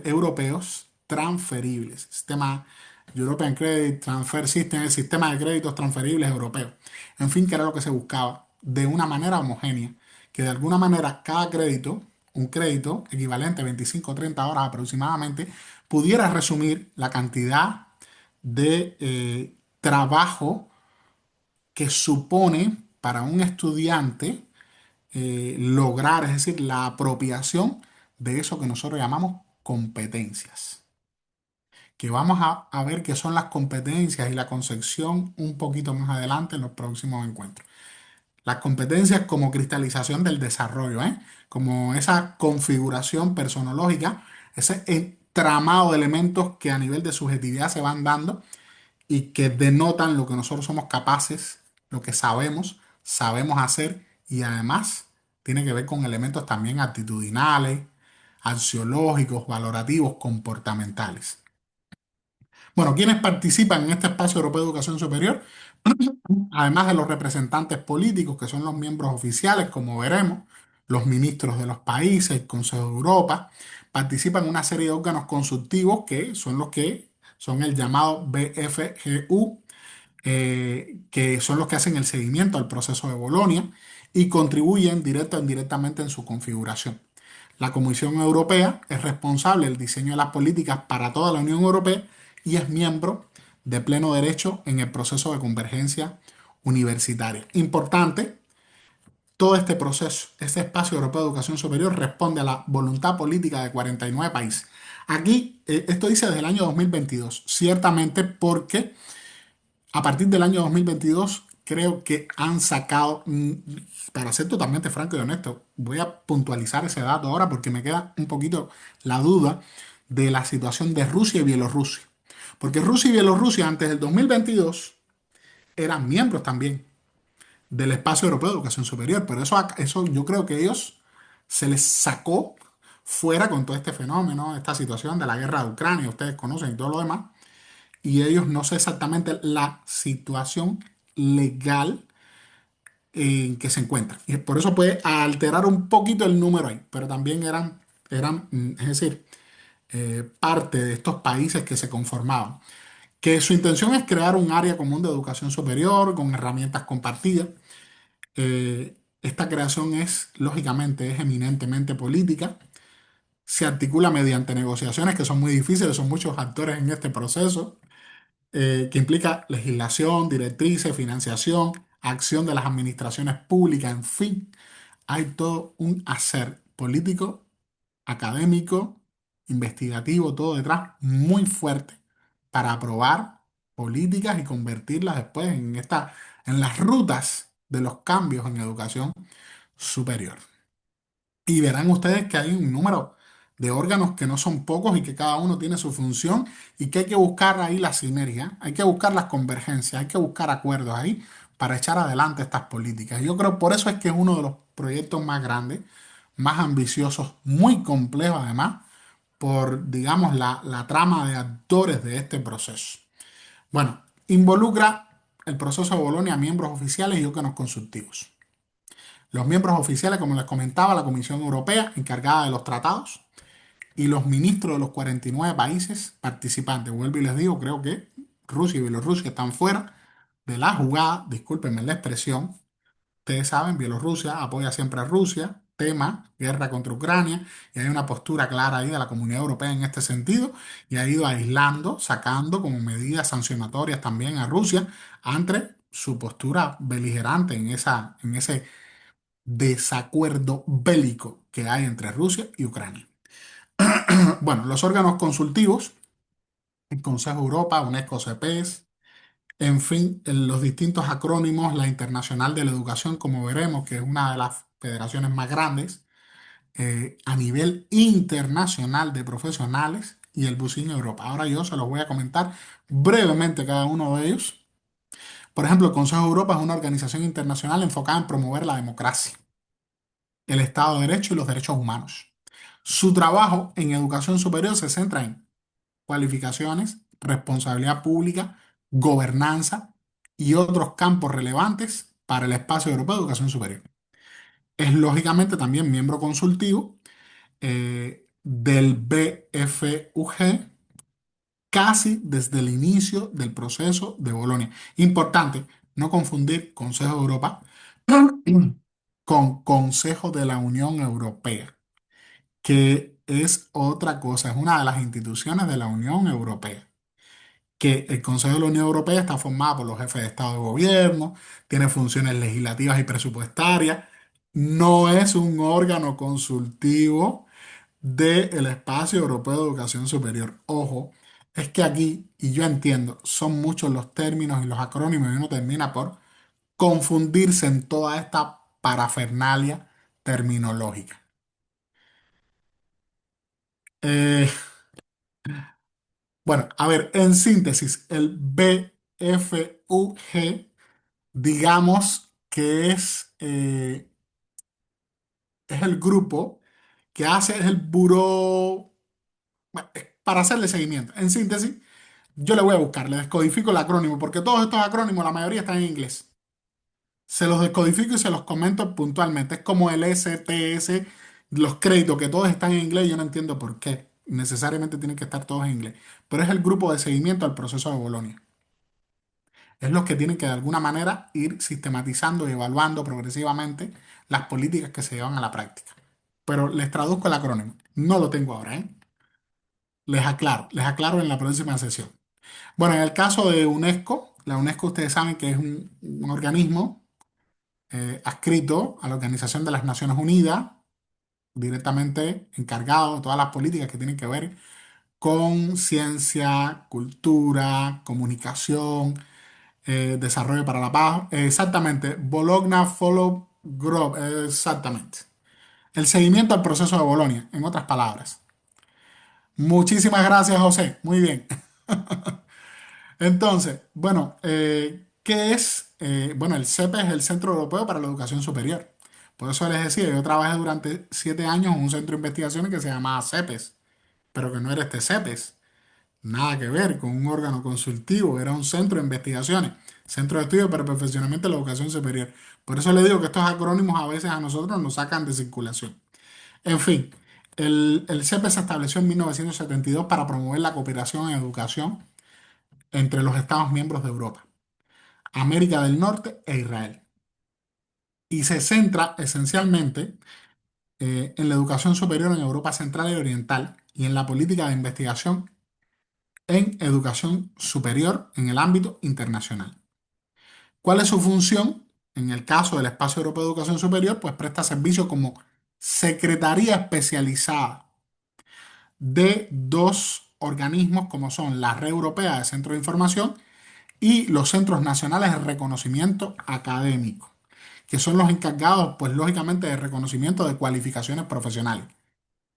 europeos transferibles. Sistema European Credit Transfer System, el sistema de créditos transferibles europeos. En fin, que era lo que se buscaba de una manera homogénea, que de alguna manera cada crédito, un crédito equivalente a 25 o 30 horas aproximadamente, pudiera resumir la cantidad de trabajo que supone para un estudiante lograr, es decir, la apropiación de eso que nosotros llamamos competencias. Que vamos a ver qué son las competencias y la concepción un poquito más adelante en los próximos encuentros. Las competencias como cristalización del desarrollo, ¿eh? Como esa configuración personológica, ese entramado de elementos que a nivel de subjetividad se van dando y que denotan lo que nosotros somos capaces, lo que sabemos sabemos hacer y además tiene que ver con elementos también actitudinales, axiológicos, valorativos, comportamentales. Bueno, ¿quiénes participan en este espacio europeo de educación superior? Además de los representantes políticos, que son los miembros oficiales, como veremos, los ministros de los países, el Consejo de Europa, participan una serie de órganos consultivos que son el llamado BFGU, que son los que hacen el seguimiento al proceso de Bolonia y contribuyen directa o indirectamente en su configuración. La Comisión Europea es responsable del diseño de las políticas para toda la Unión Europea y es miembro de pleno derecho en el proceso de convergencia universitaria. Importante, todo este proceso, este espacio europeo de educación superior responde a la voluntad política de 49 países. Aquí, esto dice desde el año 2022, ciertamente porque a partir del año 2022 creo que han sacado, para ser totalmente franco y honesto, voy a puntualizar ese dato ahora porque me queda un poquito la duda de la situación de Rusia y Bielorrusia. Porque Rusia y Bielorrusia antes del 2022 eran miembros también del Espacio Europeo de Educación Superior, pero eso yo creo que ellos se les sacó fuera con todo este fenómeno, esta situación de la guerra de Ucrania, ustedes conocen y todo lo demás, y ellos no sé exactamente la situación legal en que se encuentran. Y por eso puede alterar un poquito el número ahí, pero también es decir, parte de estos países que se conformaban. Que su intención es crear un área común de educación superior con herramientas compartidas. Esta creación es, lógicamente, es eminentemente política. Se articula mediante negociaciones que son muy difíciles, son muchos actores en este proceso, que implica legislación, directrices, financiación, acción de las administraciones públicas, en fin, hay todo un hacer político, académico, investigativo, todo detrás, muy fuerte para aprobar políticas y convertirlas después en las rutas de los cambios en educación superior. Y verán ustedes que hay un número de órganos que no son pocos y que cada uno tiene su función y que hay que buscar ahí la sinergia, hay que buscar las convergencias, hay que buscar acuerdos ahí para echar adelante estas políticas. Yo creo por eso es que es uno de los proyectos más grandes, más ambiciosos, muy complejos además, por, digamos, la trama de actores de este proceso. Bueno, involucra el proceso de Bolonia a miembros oficiales y órganos consultivos. Los miembros oficiales, como les comentaba, la Comisión Europea, encargada de los tratados, y los ministros de los 49 países participantes. Vuelvo y les digo, creo que Rusia y Bielorrusia están fuera de la jugada, discúlpenme la expresión. Ustedes saben, Bielorrusia apoya siempre a Rusia, tema, guerra contra Ucrania, y hay una postura clara ahí de la Comunidad Europea en este sentido, y ha ido aislando, sacando como medidas sancionatorias también a Rusia ante su postura beligerante en ese desacuerdo bélico que hay entre Rusia y Ucrania. Bueno, los órganos consultivos, el Consejo de Europa, UNESCO, CEPES, en fin, los distintos acrónimos, la Internacional de la Educación, como veremos, que es una de las federaciones más grandes a nivel internacional de profesionales, y el Bucin Europa. Ahora yo se los voy a comentar brevemente cada uno de ellos. Por ejemplo, el Consejo de Europa es una organización internacional enfocada en promover la democracia, el Estado de Derecho y los derechos humanos. Su trabajo en educación superior se centra en cualificaciones, responsabilidad pública, gobernanza y otros campos relevantes para el espacio europeo de educación superior. Es lógicamente también miembro consultivo del BFUG casi desde el inicio del proceso de Bolonia. Importante no confundir Consejo de Europa con Consejo de la Unión Europea, que es otra cosa, es una de las instituciones de la Unión Europea, que el Consejo de la Unión Europea está formado por los jefes de Estado y Gobierno, tiene funciones legislativas y presupuestarias, no es un órgano consultivo del Espacio Europeo de Educación Superior. Ojo, es que aquí, y yo entiendo, son muchos los términos y los acrónimos y uno termina por confundirse en toda esta parafernalia terminológica. Eh, bueno, a ver, en síntesis, el BFUG, digamos que es el grupo que hace, es el buró, bueno, para hacerle seguimiento. En síntesis, yo le voy a buscar, le descodifico el acrónimo, porque todos estos acrónimos, la mayoría están en inglés. Se los descodifico y se los comento puntualmente. Es como el STS, los créditos, que todos están en inglés. Yo no entiendo por qué. Necesariamente tienen que estar todos en inglés. Pero es el grupo de seguimiento al proceso de Bolonia. Es los que tienen que de alguna manera ir sistematizando y evaluando progresivamente las políticas que se llevan a la práctica. Pero les traduzco el acrónimo. No lo tengo ahora, ¿eh? Les aclaro en la próxima sesión. Bueno, en el caso de UNESCO, la UNESCO ustedes saben que es un organismo adscrito a la Organización de las Naciones Unidas, directamente encargado de todas las políticas que tienen que ver con ciencia, cultura, comunicación, desarrollo para la paz. Exactamente, Bologna Follow Group, exactamente. El seguimiento al proceso de Bolonia, en otras palabras. Muchísimas gracias, José. Muy bien. Entonces, bueno, ¿qué es? Bueno, el CEPE es el Centro Europeo para la Educación Superior. Por eso les decía, yo trabajé durante 7 años en un centro de investigaciones que se llamaba CEPES, pero que no era este CEPES. Nada que ver con un órgano consultivo, era un centro de investigaciones, centro de estudio para el perfeccionamiento de la educación superior. Por eso le digo que estos acrónimos a veces a nosotros nos sacan de circulación. En fin, el CEPES se estableció en 1972 para promover la cooperación en educación entre los Estados miembros de Europa, América del Norte e Israel. Y se centra esencialmente en la educación superior en Europa Central y Oriental y en la política de investigación en educación superior en el ámbito internacional. ¿Cuál es su función? En el caso del Espacio Europeo de Educación Superior, pues presta servicio como secretaría especializada de dos organismos como son la Red Europea de Centros de Información y los Centros Nacionales de Reconocimiento Académico, que son los encargados, pues lógicamente, de reconocimiento de cualificaciones profesionales,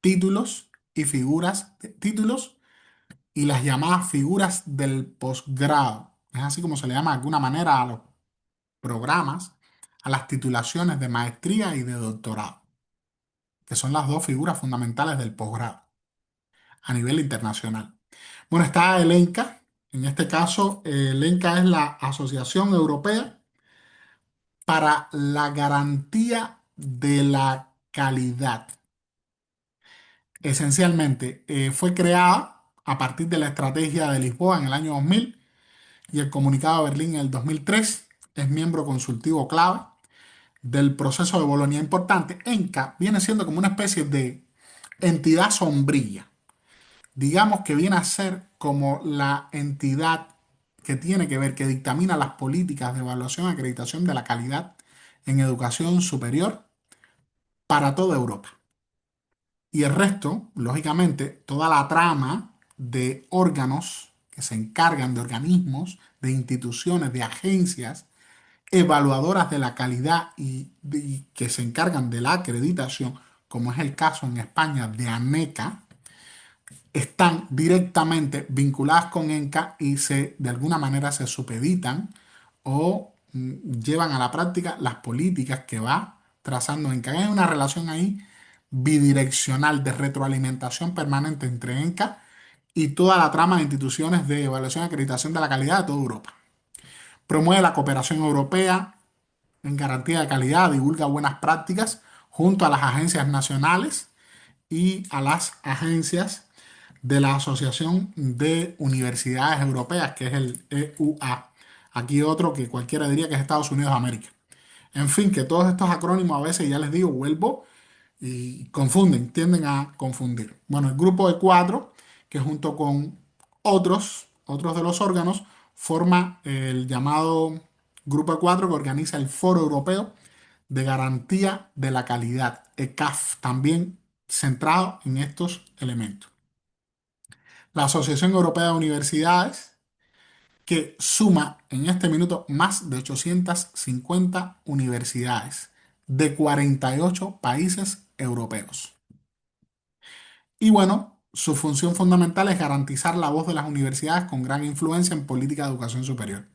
títulos y títulos y las llamadas figuras del posgrado. Es así como se le llama de alguna manera a los programas, a las titulaciones de maestría y de doctorado, que son las dos figuras fundamentales del posgrado a nivel internacional. Bueno, está el ENCA. En este caso, el ENCA es la Asociación Europea para la Garantía de la Calidad. Esencialmente, fue creada a partir de la Estrategia de Lisboa en el año 2000 y el Comunicado de Berlín en el 2003. Es miembro consultivo clave del proceso de Bolonia. Importante, ENCA viene siendo como una especie de entidad sombrilla. Digamos que viene a ser como la entidad que tiene que ver, que dictamina las políticas de evaluación y acreditación de la calidad en educación superior para toda Europa. Y el resto, lógicamente, toda la trama de órganos que se encargan de organismos, de instituciones, de agencias evaluadoras de la calidad y que se encargan de la acreditación, como es el caso en España de ANECA, están directamente vinculadas con ENCA y de alguna manera se supeditan o llevan a la práctica las políticas que va trazando ENCA. Hay una relación ahí bidireccional de retroalimentación permanente entre ENCA y toda la trama de instituciones de evaluación y acreditación de la calidad de toda Europa. Promueve la cooperación europea en garantía de calidad, divulga buenas prácticas junto a las agencias nacionales y a las agencias de la Asociación de Universidades Europeas, que es el EUA. Aquí otro que cualquiera diría que es Estados Unidos de América. En fin, que todos estos acrónimos a veces, ya les digo, vuelvo y confunden, tienden a confundir. Bueno, el grupo de cuatro, que junto con otros de los órganos, forma el llamado grupo de cuatro que organiza el Foro Europeo de Garantía de la Calidad, ECAF, también centrado en estos elementos. La Asociación Europea de Universidades, que suma en este minuto más de 850 universidades de 48 países europeos. Y bueno, su función fundamental es garantizar la voz de las universidades con gran influencia en política de educación superior,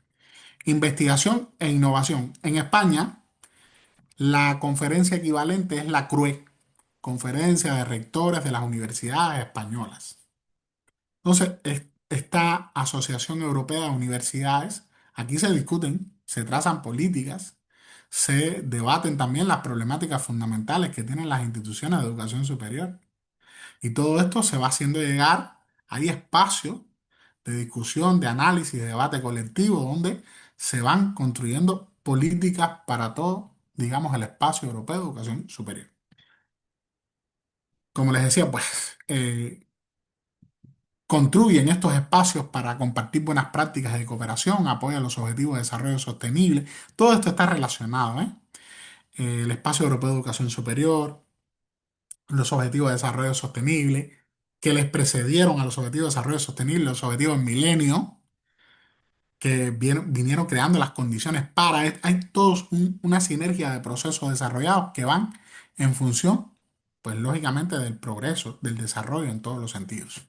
investigación e innovación. En España, La conferencia equivalente es la CRUE, Conferencia de Rectores de las Universidades Españolas. Entonces, esta Asociación Europea de Universidades, aquí se discuten, se trazan políticas, se debaten también las problemáticas fundamentales que tienen las instituciones de educación superior. Y todo esto se va haciendo llegar, hay espacios de discusión, de análisis, de debate colectivo, donde se van construyendo políticas para todo, digamos, el espacio europeo de educación superior. Como les decía, pues construyen estos espacios para compartir buenas prácticas de cooperación, apoyan los objetivos de desarrollo sostenible. Todo esto está relacionado, ¿eh? El espacio europeo de educación superior, los objetivos de desarrollo sostenible, que les precedieron a los objetivos de desarrollo sostenible, los objetivos del milenio, que vinieron creando las condiciones para esto. Hay todos una sinergia de procesos desarrollados que van en función, pues lógicamente, del progreso, del desarrollo en todos los sentidos.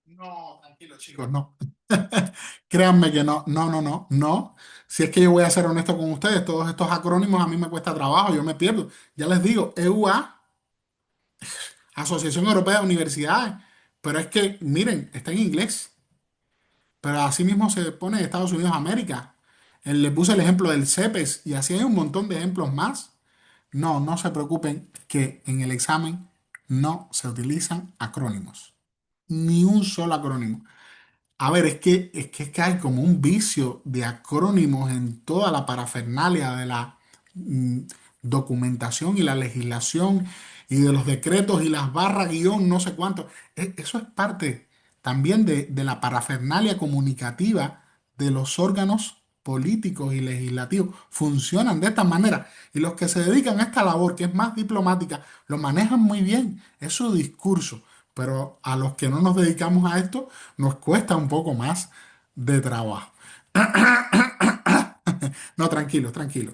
No, tranquilo, chicos, no. Créanme que no, no, no, no, no. Si es que yo voy a ser honesto con ustedes, todos estos acrónimos a mí me cuesta trabajo, yo me pierdo. Ya les digo, EUA, Asociación Europea de Universidades, pero es que, miren, está en inglés, pero así mismo se pone Estados Unidos de América. Le puse el ejemplo del CEPES y así hay un montón de ejemplos más. No, no se preocupen que en el examen no se utilizan acrónimos, ni un solo acrónimo. A ver, es que hay como un vicio de acrónimos en toda la parafernalia de la mm, documentación y la legislación y de los decretos y las barras guión, no sé cuánto. Eso es parte también de la parafernalia comunicativa de los órganos políticos y legislativos. Funcionan de esta manera y los que se dedican a esta labor, que es más diplomática, lo manejan muy bien. Es su discurso. Pero a los que no nos dedicamos a esto, nos cuesta un poco más de trabajo. No, tranquilo, tranquilo.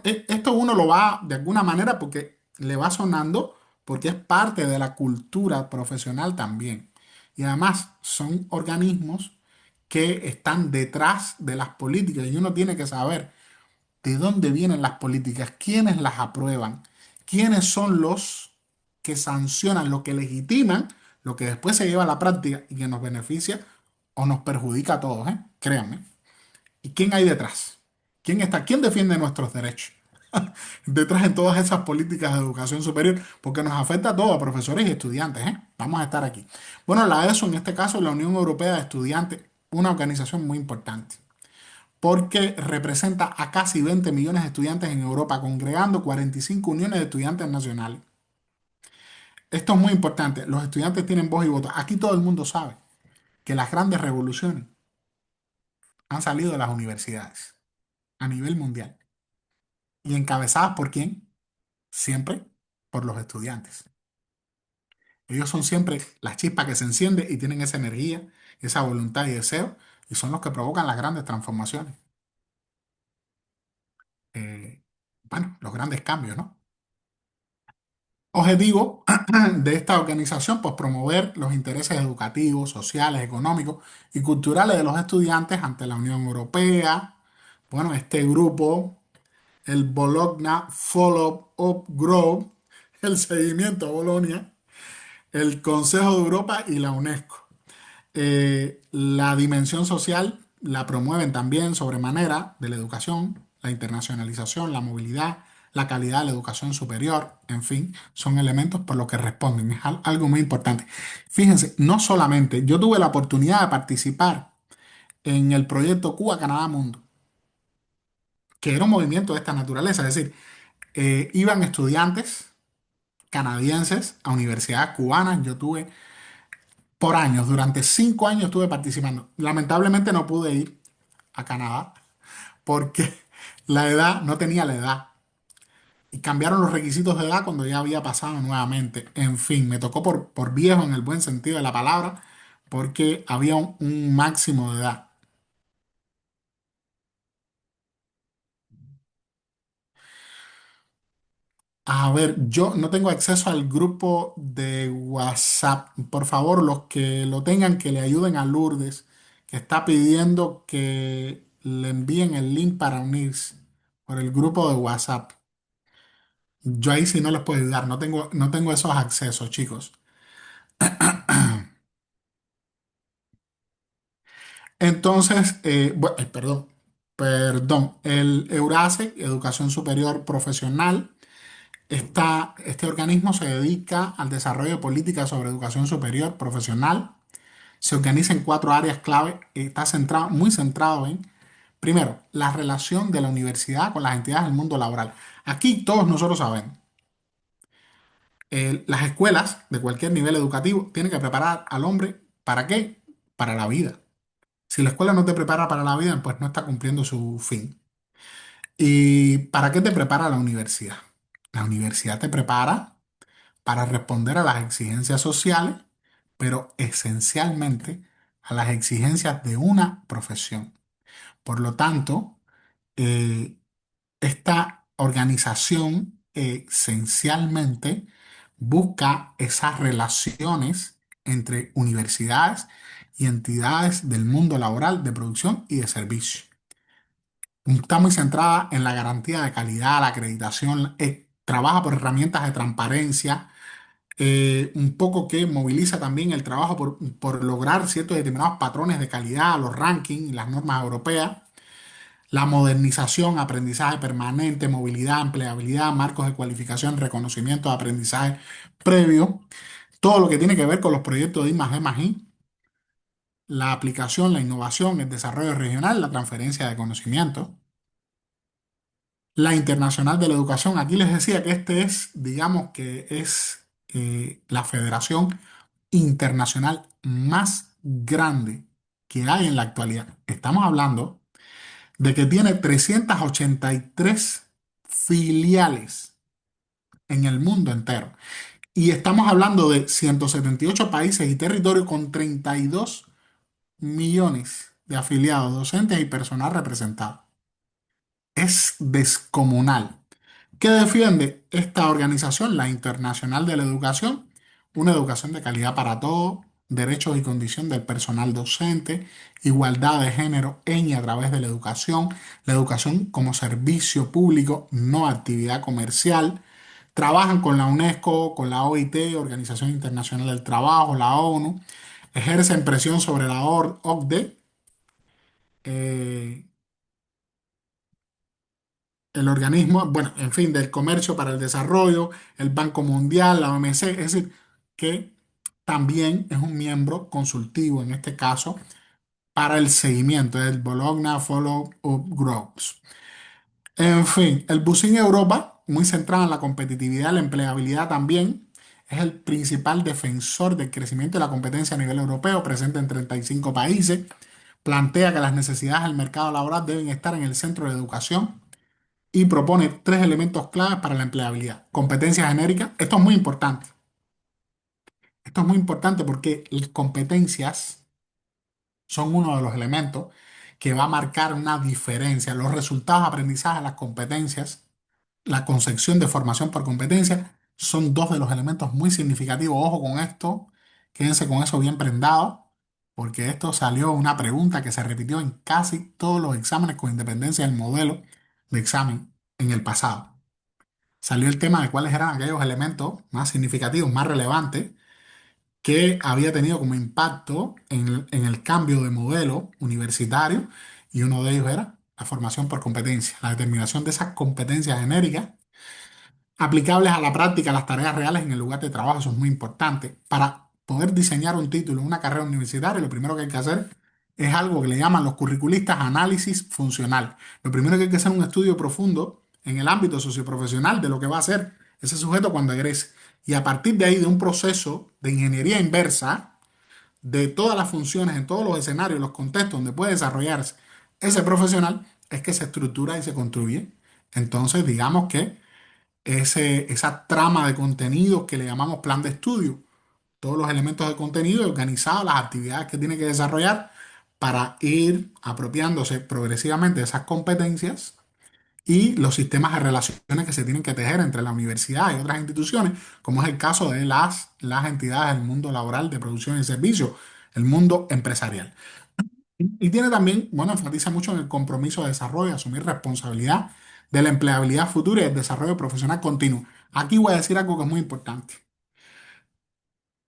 Esto uno lo va de alguna manera porque le va sonando, porque es parte de la cultura profesional también. Y además son organismos que están detrás de las políticas y uno tiene que saber de dónde vienen las políticas, quiénes las aprueban, quiénes son los que sancionan, los que legitiman lo que después se lleva a la práctica y que nos beneficia o nos perjudica a todos, ¿eh? Créanme. ¿Y quién hay detrás? ¿Quién está? ¿Quién defiende nuestros derechos? Detrás en todas esas políticas de educación superior, porque nos afecta a todos, a profesores y estudiantes, ¿eh? Vamos a estar aquí. Bueno, la ESO, en este caso, la Unión Europea de Estudiantes, una organización muy importante porque representa a casi 20 millones de estudiantes en Europa, congregando 45 uniones de estudiantes nacionales. Esto es muy importante, los estudiantes tienen voz y voto. Aquí todo el mundo sabe que las grandes revoluciones han salido de las universidades a nivel mundial. ¿Y encabezadas por quién? Siempre por los estudiantes. Ellos son siempre la chispa que se enciende y tienen esa energía, esa voluntad y deseo, y son los que provocan las grandes transformaciones. Eh, bueno, los grandes cambios, ¿no? Objetivo de esta organización, pues promover los intereses educativos, sociales, económicos y culturales de los estudiantes ante la Unión Europea. Bueno, este grupo, el Bologna Follow-up Group, el seguimiento a Bolonia, el Consejo de Europa y la UNESCO. La dimensión social la promueven también sobremanera de la educación, la internacionalización, la movilidad, la calidad de la educación superior, en fin, son elementos por los que responden. Es algo muy importante. Fíjense, no solamente yo tuve la oportunidad de participar en el proyecto Cuba, Canadá, Mundo, que era un movimiento de esta naturaleza, es decir, iban estudiantes canadienses a universidades cubanas. Yo tuve por años, durante 5 años estuve participando. Lamentablemente no pude ir a Canadá porque la edad, no tenía la edad. Y cambiaron los requisitos de edad cuando ya había pasado nuevamente. En fin, me tocó por viejo en el buen sentido de la palabra, porque había un máximo de edad. A ver, yo no tengo acceso al grupo de WhatsApp. Por favor, los que lo tengan, que le ayuden a Lourdes, está pidiendo que le envíen el link para unirse por el grupo de WhatsApp. Yo ahí sí no les puedo ayudar, no tengo esos accesos, chicos. Entonces, perdón, el EURASE, Educación Superior Profesional, este organismo se dedica al desarrollo de políticas sobre educación superior profesional. Se organiza en cuatro áreas clave. Está centrado, muy centrado en, primero, la relación de la universidad con las entidades del mundo laboral. Aquí todos nosotros sabemos, las escuelas de cualquier nivel educativo tienen que preparar al hombre, ¿para qué? Para la vida. Si la escuela no te prepara para la vida, pues no está cumpliendo su fin. ¿Y para qué te prepara la universidad? La universidad te prepara para responder a las exigencias sociales, pero esencialmente a las exigencias de una profesión. Por lo tanto, eh, esta organización esencialmente busca esas relaciones entre universidades y entidades del mundo laboral, de producción y de servicio. Está muy centrada en la garantía de calidad, la acreditación, trabaja por herramientas de transparencia, un poco que moviliza también el trabajo por lograr ciertos determinados patrones de calidad, los rankings y las normas europeas, la modernización, aprendizaje permanente, movilidad, empleabilidad, marcos de cualificación, reconocimiento de aprendizaje previo, todo lo que tiene que ver con los proyectos de I+D+I, la aplicación, la innovación, el desarrollo regional, la transferencia de conocimiento. La Internacional de la Educación, aquí les decía que este es, digamos que es la federación internacional más grande que hay en la actualidad. Estamos hablando de que tiene 383 filiales en el mundo entero. Y estamos hablando de 178 países y territorios con 32 millones de afiliados, docentes y personal representado. Es descomunal. ¿Qué defiende esta organización, la Internacional de la Educación? Una educación de calidad para todos, derechos y condición del personal docente, igualdad de género en y a través de la educación como servicio público, no actividad comercial. Trabajan con la UNESCO, con la OIT, Organización Internacional del Trabajo, la ONU, ejercen presión sobre la OCDE, eh, el organismo, bueno, en fin, del Comercio para el Desarrollo, el Banco Mundial, la OMC, es decir, que también es un miembro consultivo, en este caso, para el seguimiento del Bologna Follow-up Groups. En fin, el Busing Europa, muy centrado en la competitividad, la empleabilidad también, es el principal defensor del crecimiento y la competencia a nivel europeo, presente en 35 países, plantea que las necesidades del mercado laboral deben estar en el centro de la educación y propone tres elementos claves para la empleabilidad. Competencias genéricas. Esto es muy importante. Esto es muy importante porque las competencias son uno de los elementos que va a marcar una diferencia. Los resultados de aprendizaje, las competencias, la concepción de formación por competencia son dos de los elementos muy significativos. Ojo con esto, quédense con eso bien prendado, porque esto salió una pregunta que se repitió en casi todos los exámenes con independencia del modelo de examen en el pasado. Salió el tema de cuáles eran aquellos elementos más significativos, más relevantes, que había tenido como impacto en el cambio de modelo universitario, y uno de ellos era la formación por competencia, la determinación de esas competencias genéricas aplicables a la práctica, a las tareas reales en el lugar de trabajo. Eso es muy importante. Para poder diseñar un título en una carrera universitaria, lo primero que hay que hacer es algo que le llaman los curriculistas análisis funcional. Lo primero que hay que hacer es un estudio profundo en el ámbito socioprofesional de lo que va a hacer ese sujeto cuando egrese. Y a partir de ahí, de un proceso de ingeniería inversa, de todas las funciones, en todos los escenarios, los contextos donde puede desarrollarse ese profesional, es que se estructura y se construye. Entonces, digamos que esa trama de contenidos que le llamamos plan de estudio, todos los elementos de contenido y organizados, las actividades que tiene que desarrollar para ir apropiándose progresivamente de esas competencias y los sistemas de relaciones que se tienen que tejer entre la universidad y otras instituciones, como es el caso de las entidades del mundo laboral de producción y servicios, el mundo empresarial. Y tiene también, bueno, enfatiza mucho en el compromiso de desarrollo, asumir responsabilidad de la empleabilidad futura y el desarrollo profesional continuo. Aquí voy a decir algo que es muy importante.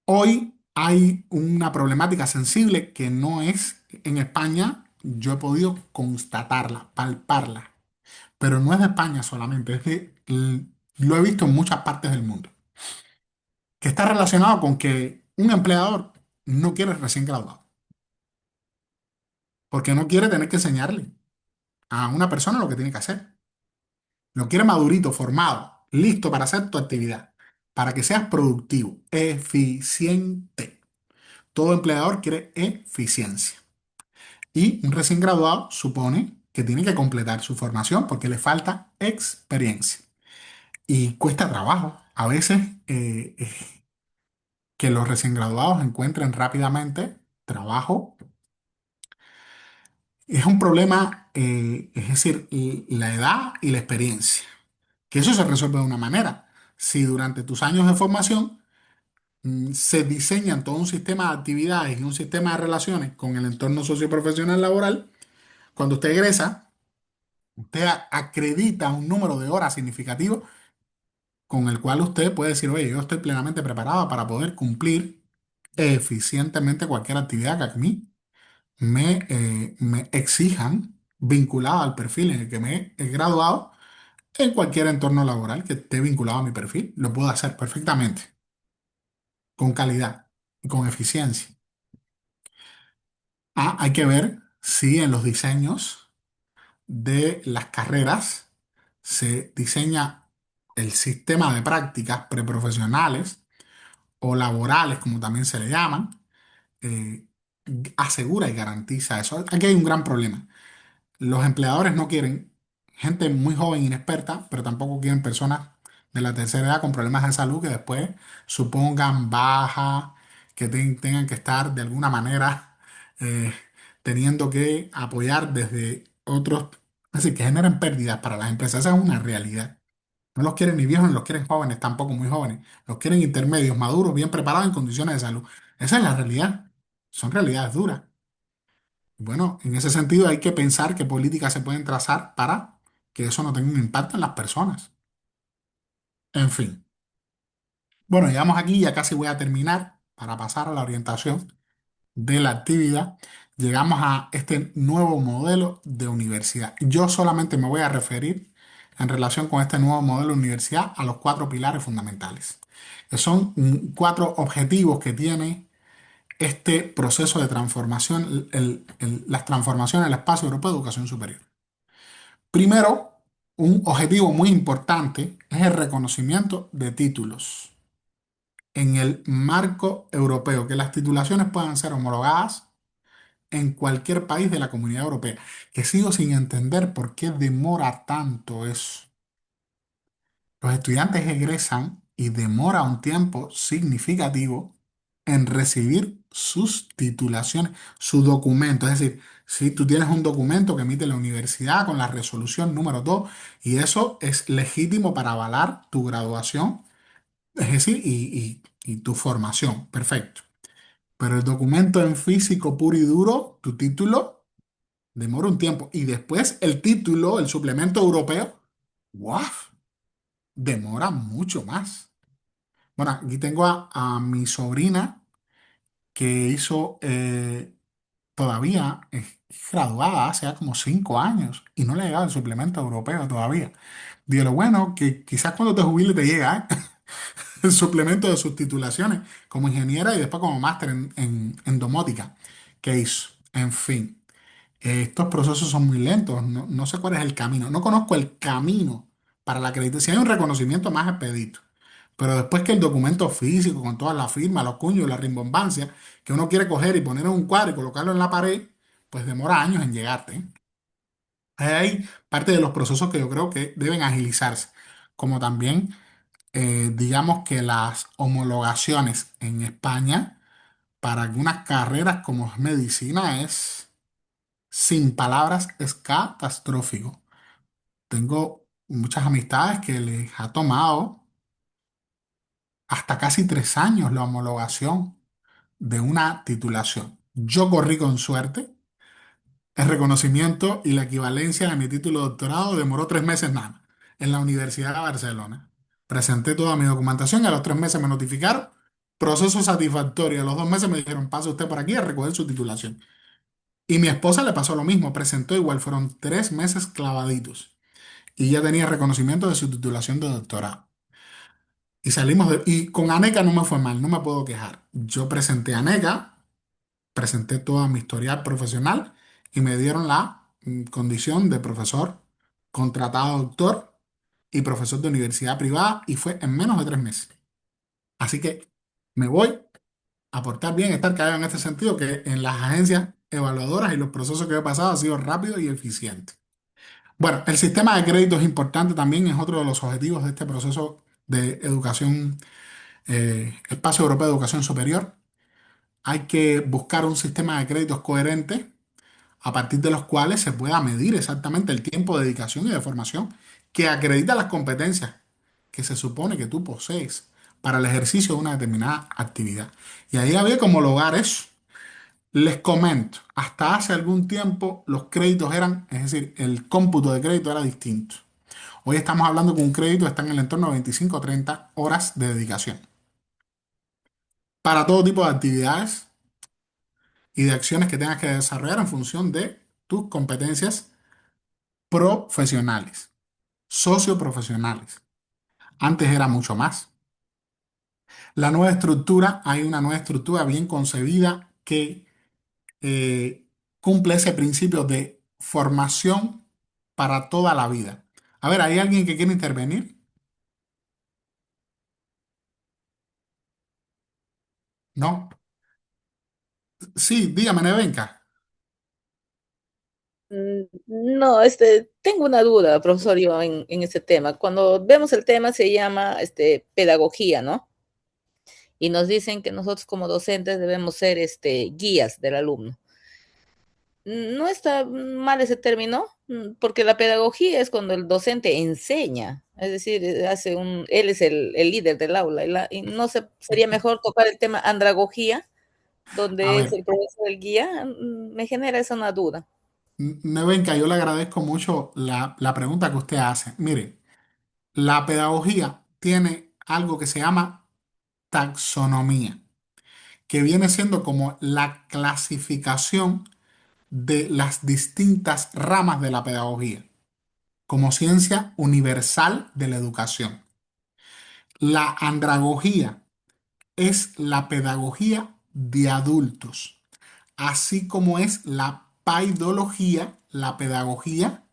Hoy hay una problemática sensible que no es en España, yo he podido constatarla, palparla, pero no es de España solamente, es que lo he visto en muchas partes del mundo, que está relacionado con que un empleador no quiere recién graduado, porque no quiere tener que enseñarle a una persona lo que tiene que hacer. Lo quiere madurito, formado, listo para hacer tu actividad, para que seas productivo, eficiente. Todo empleador quiere eficiencia. Y un recién graduado supone que tiene que completar su formación porque le falta experiencia. Y cuesta trabajo. A veces que los recién graduados encuentren rápidamente trabajo es un problema, es decir, la edad y la experiencia. Que eso se resuelve de una manera. Si durante tus años de formación se diseñan todo un sistema de actividades y un sistema de relaciones con el entorno socioprofesional laboral, cuando usted egresa, usted acredita un número de horas significativo con el cual usted puede decir, oye, yo estoy plenamente preparado para poder cumplir eficientemente cualquier actividad que a mí me exijan vinculada al perfil en el que me he graduado en cualquier entorno laboral que esté vinculado a mi perfil. Lo puedo hacer perfectamente, con calidad y con eficiencia. Hay que ver si en los diseños de las carreras se diseña el sistema de prácticas preprofesionales o laborales, como también se le llaman, eh, asegura y garantiza eso. Aquí hay un gran problema. Los empleadores no quieren gente muy joven, inexperta, pero tampoco quieren personas de la tercera edad con problemas de salud que después supongan baja, que tengan que estar de alguna manera eh, teniendo que apoyar desde otros, es decir, que generen pérdidas para las empresas. Esa es una realidad. No los quieren ni viejos ni los quieren jóvenes, tampoco muy jóvenes. Los quieren intermedios, maduros, bien preparados en condiciones de salud. Esa es la realidad. Son realidades duras. Bueno, en ese sentido hay que pensar qué políticas se pueden trazar para que eso no tenga un impacto en las personas. En fin. Bueno, llegamos aquí, ya casi voy a terminar para pasar a la orientación de la actividad. Llegamos a este nuevo modelo de universidad. Yo solamente me voy a referir en relación con este nuevo modelo de universidad a los cuatro pilares fundamentales, que son cuatro objetivos que tiene este proceso de transformación, las transformaciones del espacio europeo de educación superior. Primero, un objetivo muy importante es el reconocimiento de títulos en el marco europeo, que las titulaciones puedan ser homologadas en cualquier país de la Comunidad Europea, que sigo sin entender por qué demora tanto eso. Los estudiantes egresan y demora un tiempo significativo en recibir sus titulaciones, su documento. Es decir, si tú tienes un documento que emite la universidad con la resolución número 2 y eso es legítimo para avalar tu graduación, es decir, y tu formación, perfecto. Pero el documento en físico puro y duro, tu título, demora un tiempo. Y después el título, el suplemento europeo, ¡guau! Demora mucho más. Bueno, aquí tengo a mi sobrina que hizo todavía, es graduada hace ya como 5 años y no le ha llegado el suplemento europeo todavía. Digo, lo bueno que quizás cuando te jubiles te llega el suplemento de sus titulaciones como ingeniera y después como máster en domótica que hizo. En fin. Estos procesos son muy lentos, no sé cuál es el camino, no conozco el camino para la acreditación. Hay un reconocimiento más expedito, pero después que el documento físico con todas las firmas, los cuños, la rimbombancia, que uno quiere coger y poner en un cuadro y colocarlo en la pared, pues demora años en llegarte, ¿eh? Hay parte de los procesos que yo creo que deben agilizarse, como también digamos que las homologaciones en España para algunas carreras como es medicina es sin palabras, es catastrófico. Tengo muchas amistades que les ha tomado hasta casi 3 años la homologación de una titulación. Yo corrí con suerte El reconocimiento y la equivalencia de mi título de doctorado demoró 3 meses nada más, en la Universidad de Barcelona. Presenté toda mi documentación y a los 3 meses me notificaron proceso satisfactorio. A los 2 meses me dijeron, pase usted por aquí a recoger su titulación. Y mi esposa le pasó lo mismo, presentó igual, fueron 3 meses clavaditos. Y ya tenía reconocimiento de su titulación de doctorado. Y con ANECA no me fue mal, no me puedo quejar. Yo presenté ANECA, presenté toda mi historial profesional y me dieron la condición de profesor, contratado doctor y profesor de universidad privada y fue en menos de 3 meses. Así que me voy a portar bien, estar callado en este sentido, que en las agencias evaluadoras y los procesos que he pasado ha sido rápido y eficiente. Bueno, el sistema de crédito es importante también, es otro de los objetivos de este proceso de educación, Espacio Europeo de Educación Superior. Hay que buscar un sistema de créditos coherente a partir de los cuales se pueda medir exactamente el tiempo de dedicación y de formación que acredita las competencias que se supone que tú posees para el ejercicio de una determinada actividad. Y ahí había como lograr eso. Les comento, hasta hace algún tiempo los créditos eran, es decir, el cómputo de crédito era distinto. Hoy estamos hablando que un crédito está en el entorno de 25 o 30 horas de dedicación para todo tipo de actividades y de acciones que tengas que desarrollar en función de tus competencias profesionales, socioprofesionales. Antes era mucho más. La nueva estructura, hay una nueva estructura bien concebida que eh, cumple ese principio de formación para toda la vida. A ver, ¿hay alguien que quiere intervenir? ¿No? Sí, dígame, Nevenka. No, tengo una duda, profesor, yo en este tema. Cuando vemos el tema se llama pedagogía, ¿no? Y nos dicen que nosotros como docentes debemos ser guías del alumno. No está mal ese término, porque la pedagogía es cuando el docente enseña, es decir, él es el líder del aula, y no sería mejor tocar el tema andragogía, A donde es ver, el profesor el guía. Me genera esa una duda. Nevenka, yo le agradezco mucho la pregunta que usted hace. Mire, la pedagogía tiene algo que se llama taxonomía, que viene siendo como la clasificación de las distintas ramas de la pedagogía, como ciencia universal de la educación. La andragogía es la pedagogía de adultos, así como es la paidología, la pedagogía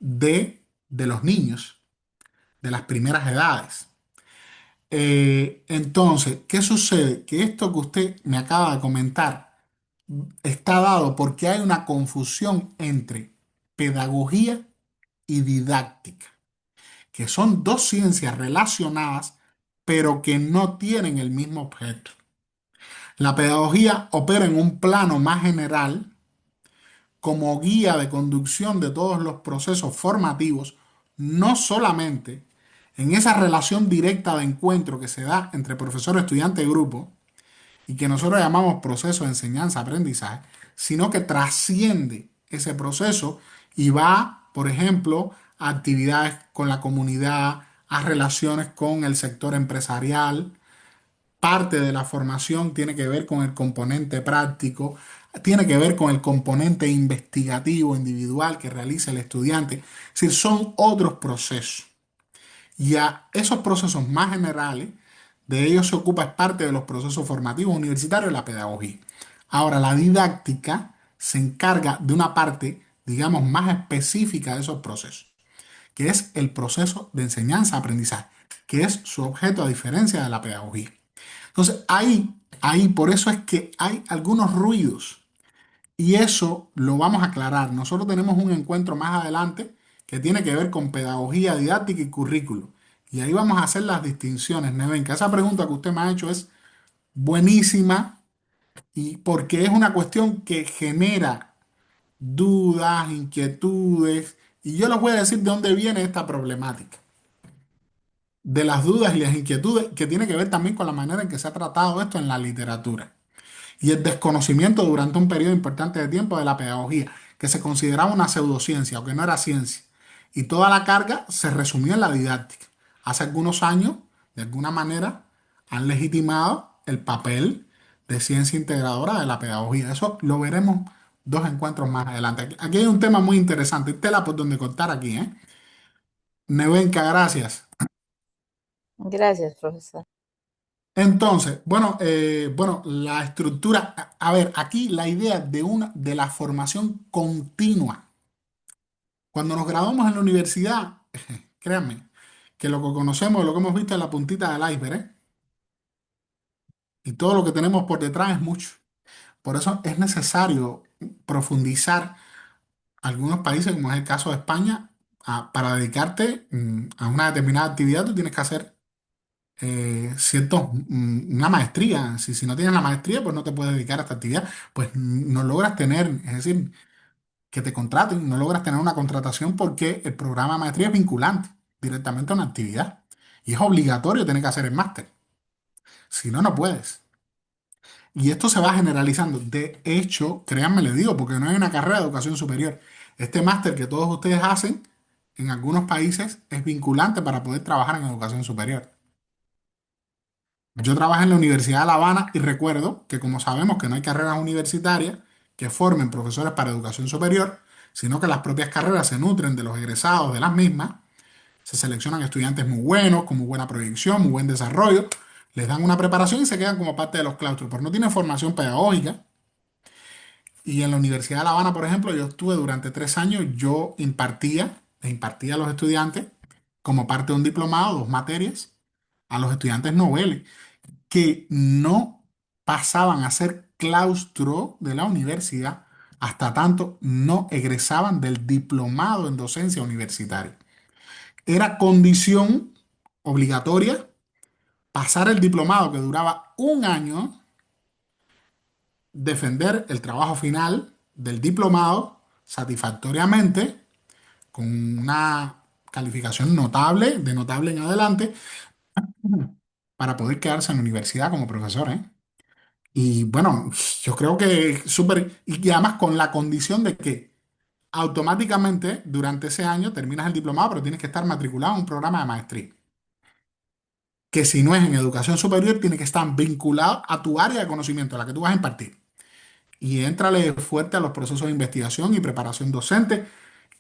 de los niños, de las primeras edades. Entonces, ¿qué sucede? Que esto que usted me acaba de comentar está dado porque hay una confusión entre pedagogía y didáctica, que son dos ciencias relacionadas, pero que no tienen el mismo objeto. La pedagogía opera en un plano más general como guía de conducción de todos los procesos formativos, no solamente en esa relación directa de encuentro que se da entre profesor, estudiante y grupo, y que nosotros llamamos proceso de enseñanza-aprendizaje, sino que trasciende ese proceso y va, por ejemplo, a actividades con la comunidad, a relaciones con el sector empresarial. Parte de la formación tiene que ver con el componente práctico, tiene que ver con el componente investigativo individual que realiza el estudiante. Es decir, son otros procesos. Y a esos procesos más generales, de ellos se ocupa es parte de los procesos formativos universitarios la pedagogía. Ahora, la didáctica se encarga de una parte, digamos, más específica de esos procesos, que es el proceso de enseñanza-aprendizaje, que es su objeto a diferencia de la pedagogía. Entonces, ahí, por eso es que hay algunos ruidos y eso lo vamos a aclarar. Nosotros tenemos un encuentro más adelante que tiene que ver con pedagogía didáctica y currículo. Y ahí vamos a hacer las distinciones, Nevenka. Esa pregunta que usted me ha hecho es buenísima y porque es una cuestión que genera dudas, inquietudes. Y yo les voy a decir de dónde viene esta problemática. De las dudas y las inquietudes que tiene que ver también con la manera en que se ha tratado esto en la literatura y el desconocimiento durante un periodo importante de tiempo de la pedagogía, que se consideraba una pseudociencia o que no era ciencia. Y toda la carga se resumía en la didáctica. Hace algunos años, de alguna manera, han legitimado el papel de ciencia integradora de la pedagogía. Eso lo veremos dos encuentros más adelante. Aquí hay un tema muy interesante, hay tela por donde cortar aquí, ¿eh? Nevenka, gracias. Gracias, profesor. Entonces, bueno, la estructura, a ver, aquí la idea de la formación continua. Cuando nos graduamos en la universidad, créanme, que lo que conocemos, lo que hemos visto es la puntita del iceberg, ¿eh? Y todo lo que tenemos por detrás es mucho. Por eso es necesario profundizar algunos países, como es el caso de España, para dedicarte a una determinada actividad, tú tienes que hacer una maestría. Si no tienes la maestría, pues no te puedes dedicar a esta actividad. Pues no logras tener, es decir, que te contraten, no logras tener una contratación porque el programa de maestría es vinculante directamente a una actividad. Y es obligatorio tener que hacer el máster. Si no, no puedes. Y esto se va generalizando. De hecho, créanme, le digo, porque no hay una carrera de educación superior. Este máster que todos ustedes hacen en algunos países es vinculante para poder trabajar en educación superior. Yo trabajé en la Universidad de La Habana y recuerdo que como sabemos que no hay carreras universitarias que formen profesores para educación superior, sino que las propias carreras se nutren de los egresados de las mismas, se seleccionan estudiantes muy buenos, con muy buena proyección, muy buen desarrollo, les dan una preparación y se quedan como parte de los claustros, pero no tienen formación pedagógica. Y en la Universidad de La Habana, por ejemplo, yo estuve durante 3 años, yo impartía a los estudiantes como parte de un diplomado, 2 materias, a los estudiantes noveles que no pasaban a ser claustro de la universidad hasta tanto no egresaban del diplomado en docencia universitaria. Era condición obligatoria pasar el diplomado que duraba un año, defender el trabajo final del diplomado satisfactoriamente con una calificación notable, de notable en adelante, para poder quedarse en la universidad como profesor, ¿eh? Y bueno, yo creo que súper, y además con la condición de que automáticamente durante ese año terminas el diplomado, pero tienes que estar matriculado en un programa de maestría, que si no es en educación superior, tiene que estar vinculado a tu área de conocimiento, a la que tú vas a impartir. Y éntrale fuerte a los procesos de investigación y preparación docente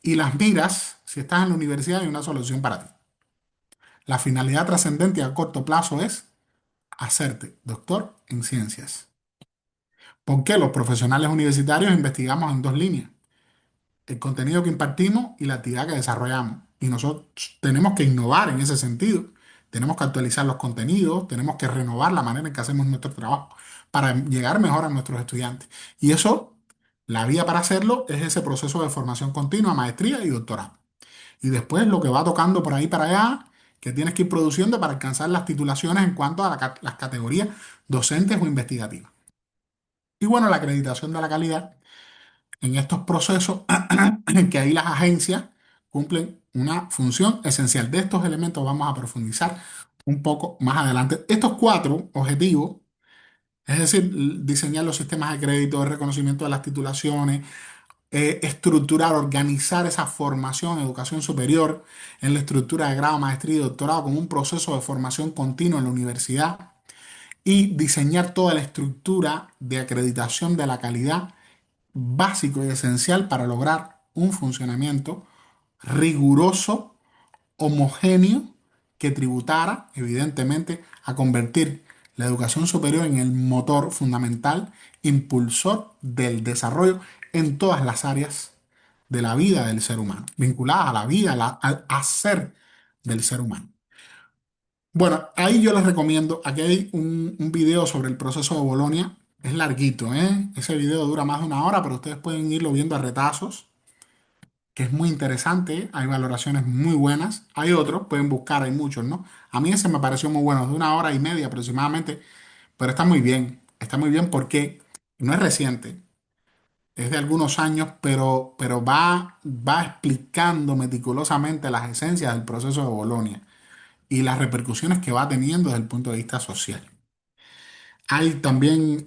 y las miras, si estás en la universidad, hay una solución para ti. La finalidad trascendente a corto plazo es hacerte doctor en ciencias. ¿Por qué? Los profesionales universitarios investigamos en 2 líneas: el contenido que impartimos y la actividad que desarrollamos. Y nosotros tenemos que innovar en ese sentido. Tenemos que actualizar los contenidos, tenemos que renovar la manera en que hacemos nuestro trabajo para llegar mejor a nuestros estudiantes. Y eso, la vía para hacerlo es ese proceso de formación continua, maestría y doctorado. Y después lo que va tocando por ahí para allá, que tienes que ir produciendo para alcanzar las titulaciones en cuanto a las categorías docentes o investigativas. Y bueno, la acreditación de la calidad en estos procesos, que ahí las agencias cumplen una función esencial. De estos elementos vamos a profundizar un poco más adelante. Estos 4 objetivos, es decir, diseñar los sistemas de crédito, de reconocimiento de las titulaciones, estructurar, organizar esa formación en educación superior, en la estructura de grado, maestría y doctorado como un proceso de formación continua en la universidad, y diseñar toda la estructura de acreditación de la calidad básico y esencial para lograr un funcionamiento riguroso, homogéneo, que tributara, evidentemente, a convertir la educación superior en el motor fundamental, impulsor del desarrollo en todas las áreas de la vida del ser humano, vinculadas a la vida, al hacer del ser humano. Bueno, ahí yo les recomiendo, aquí hay un video sobre el proceso de Bolonia, es larguito, ¿eh? Ese video dura más de 1 hora, pero ustedes pueden irlo viendo a retazos, que es muy interesante, hay valoraciones muy buenas, hay otros, pueden buscar, hay muchos, ¿no? A mí ese me pareció muy bueno, de 1 hora y media aproximadamente, pero está muy bien porque no es reciente, es de algunos años, pero va explicando meticulosamente las esencias del proceso de Bolonia y las repercusiones que va teniendo desde el punto de vista social. Hay también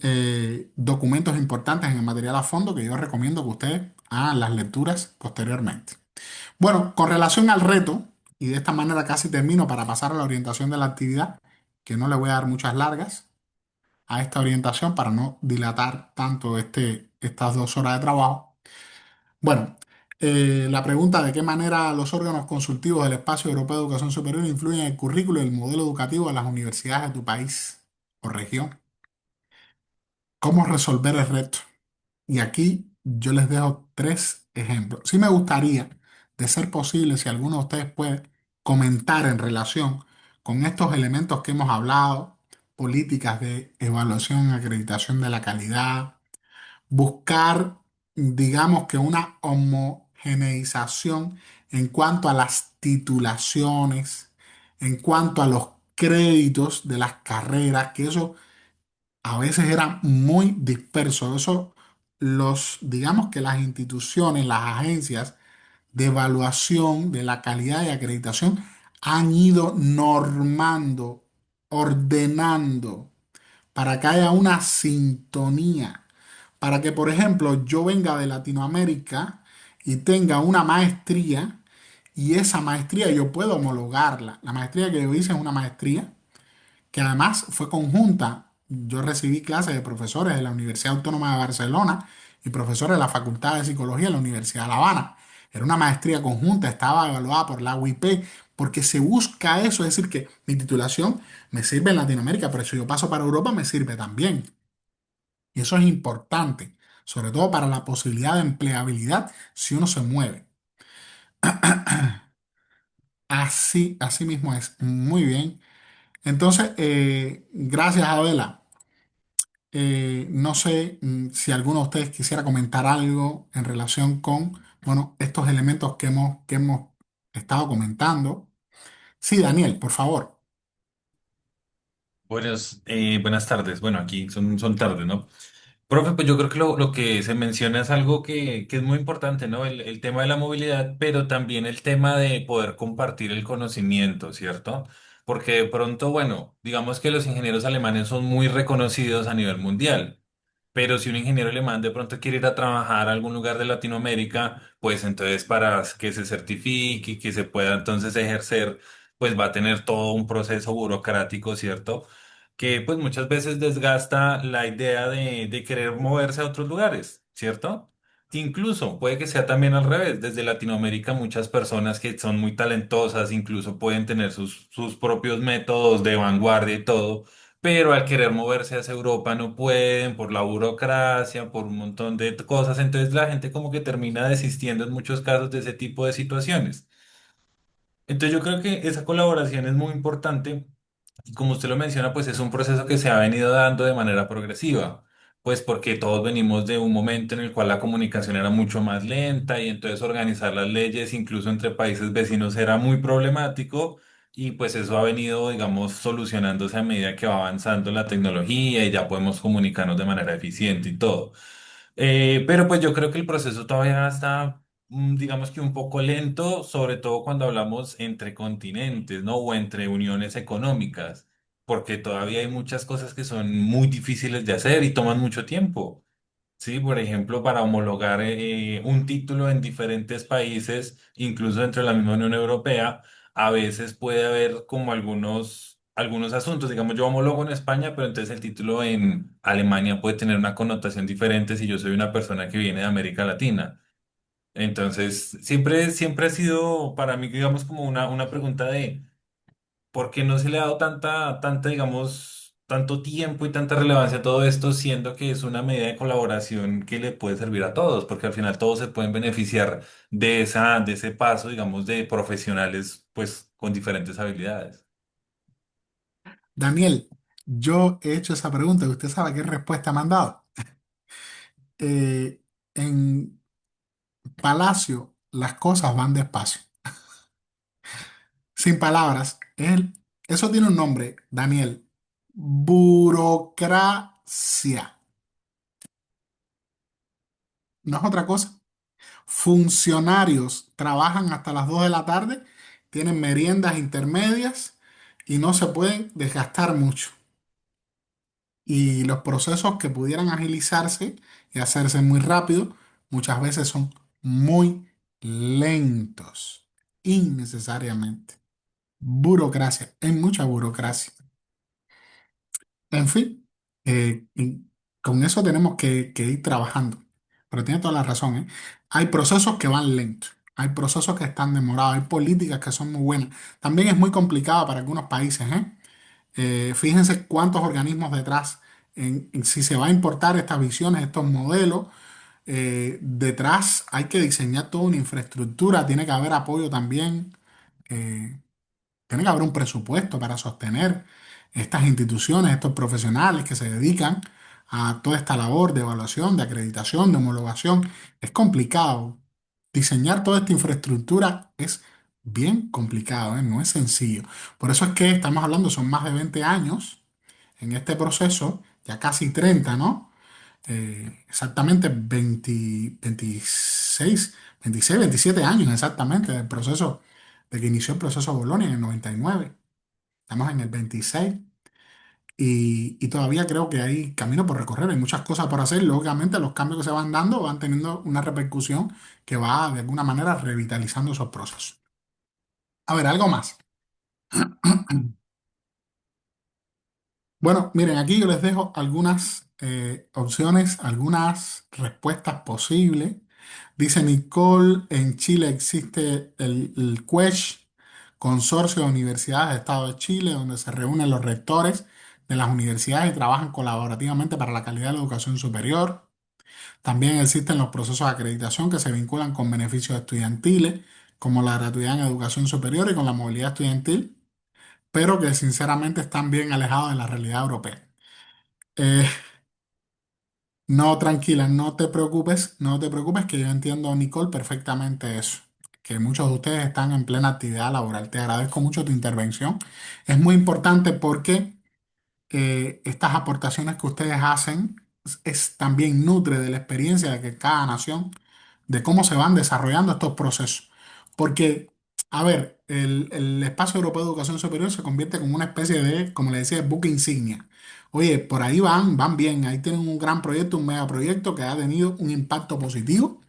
documentos importantes en el material a fondo que yo recomiendo que ustedes a las lecturas posteriormente. Bueno, con relación al reto, y de esta manera casi termino para pasar a la orientación de la actividad, que no le voy a dar muchas largas a esta orientación para no dilatar tanto estas 2 horas de trabajo. Bueno, la pregunta de qué manera los órganos consultivos del Espacio Europeo de Educación Superior influyen en el currículo y el modelo educativo de las universidades de tu país o región. ¿Cómo resolver el reto? Y aquí yo les dejo 3 ejemplos. Sí me gustaría, de ser posible, si alguno de ustedes puede comentar en relación con estos elementos que hemos hablado, políticas de evaluación y acreditación de la calidad, buscar, digamos que una homogeneización en cuanto a las titulaciones, en cuanto a los créditos de las carreras, que eso a veces era muy disperso. Eso digamos que las instituciones, las agencias de evaluación de la calidad y acreditación han ido normando, ordenando, para que haya una sintonía, para que, por ejemplo, yo venga de Latinoamérica y tenga una maestría y esa maestría yo puedo homologarla. La maestría que yo hice es una maestría que además fue conjunta. Yo recibí clases de profesores de la Universidad Autónoma de Barcelona y profesores de la Facultad de Psicología de la Universidad de La Habana. Era una maestría conjunta, estaba evaluada por la UIP, porque se busca eso, es decir, que mi titulación me sirve en Latinoamérica, pero si yo paso para Europa me sirve también. Y eso es importante, sobre todo para la posibilidad de empleabilidad si uno se mueve. Así mismo es. Muy bien. Entonces, gracias, Adela. No sé si alguno de ustedes quisiera comentar algo en relación con, bueno, estos elementos que hemos estado comentando. Sí, Daniel, por favor. Buenas tardes. Bueno, aquí son tardes, ¿no? Profe, pues yo creo que lo que se menciona es algo que es muy importante, ¿no? El tema de la movilidad, pero también el tema de poder compartir el conocimiento, ¿cierto? Porque de pronto, bueno, digamos que los ingenieros alemanes son muy reconocidos a nivel mundial. Pero si un ingeniero alemán de pronto quiere ir a trabajar a algún lugar de Latinoamérica, pues entonces para que se certifique y que se pueda entonces ejercer, pues va a tener todo un proceso burocrático, ¿cierto? Que pues muchas veces desgasta la idea de querer moverse a otros lugares, ¿cierto? Incluso puede que sea también al revés. Desde Latinoamérica muchas personas que son muy talentosas, incluso pueden tener sus propios métodos de vanguardia y todo, pero al querer moverse hacia Europa no pueden por la burocracia, por un montón de cosas, entonces la gente como que termina desistiendo en muchos casos de ese tipo de situaciones. Entonces yo creo que esa colaboración es muy importante y como usted lo menciona, pues es un proceso que se ha venido dando de manera progresiva, pues porque todos venimos de un momento en el cual la comunicación era mucho más lenta y entonces organizar las leyes incluso entre países vecinos era muy problemático y pues eso ha venido, digamos, solucionándose a medida que va avanzando la tecnología y ya podemos comunicarnos de manera eficiente y todo. Pero pues yo creo que el proceso todavía está, digamos que un poco lento, sobre todo cuando hablamos entre continentes, ¿no? O entre uniones económicas, porque todavía hay muchas cosas que son muy difíciles de hacer y toman mucho tiempo. Sí, por ejemplo, para homologar un título en diferentes países, incluso dentro de la misma Unión Europea, a veces puede haber como algunos asuntos. Digamos, yo homologo en España, pero entonces el título en Alemania puede tener una connotación diferente si yo soy una persona que viene de América Latina. Entonces, siempre ha sido para mí, digamos, como una pregunta de ¿por qué no se le ha dado digamos, tanto tiempo y tanta relevancia a todo esto, siendo que es una medida de colaboración que le puede servir a todos? Porque al final todos se pueden beneficiar de ese paso, digamos, de profesionales, pues, con diferentes habilidades. Daniel, yo he hecho esa pregunta y usted sabe qué respuesta me han dado. En Palacio las cosas van despacio. Sin palabras. Eso tiene un nombre, Daniel. Burocracia. No es otra cosa. Funcionarios trabajan hasta las 2 de la tarde, tienen meriendas intermedias y no se pueden desgastar mucho. Y los procesos que pudieran agilizarse y hacerse muy rápido, muchas veces son muy lentos, innecesariamente. Burocracia, hay mucha burocracia. En fin, y con eso tenemos que ir trabajando. Pero tiene toda la razón, ¿eh? Hay procesos que van lentos, hay procesos que están demorados, hay políticas que son muy buenas. También es muy complicado para algunos países, ¿eh? Fíjense cuántos organismos detrás, si se va a importar estas visiones, estos modelos, detrás hay que diseñar toda una infraestructura, tiene que haber apoyo también. eh, Tiene que haber un presupuesto para sostener estas instituciones, estos profesionales que se dedican a toda esta labor de evaluación, de acreditación, de homologación. Es complicado. Diseñar toda esta infraestructura es bien complicado, ¿eh? No es sencillo. Por eso es que estamos hablando, son más de 20 años en este proceso, ya casi 30, ¿no? Exactamente 26, 27 años exactamente del proceso, de que inició el proceso Bolonia en el 99. Estamos en el 26 y todavía creo que hay camino por recorrer, hay muchas cosas por hacer. Lógicamente los cambios que se van dando van teniendo una repercusión que va de alguna manera revitalizando esos procesos. A ver, algo más. Bueno, miren, aquí yo les dejo algunas opciones, algunas respuestas posibles. Dice Nicole, en Chile existe el CUESH, Consorcio de Universidades de Estado de Chile, donde se reúnen los rectores de las universidades y trabajan colaborativamente para la calidad de la educación superior. También existen los procesos de acreditación que se vinculan con beneficios estudiantiles, como la gratuidad en educación superior y con la movilidad estudiantil, pero que sinceramente están bien alejados de la realidad europea. Eh, no, tranquila, no te preocupes que yo entiendo, Nicole, perfectamente eso, que muchos de ustedes están en plena actividad laboral. Te agradezco mucho tu intervención. Es muy importante porque estas aportaciones que ustedes hacen también nutre de la experiencia de que cada nación, de cómo se van desarrollando estos procesos. Porque, a ver, el Espacio Europeo de Educación Superior se convierte como una especie de, como le decía, buque insignia. Oye, por ahí van bien, ahí tienen un gran proyecto, un megaproyecto que ha tenido un impacto positivo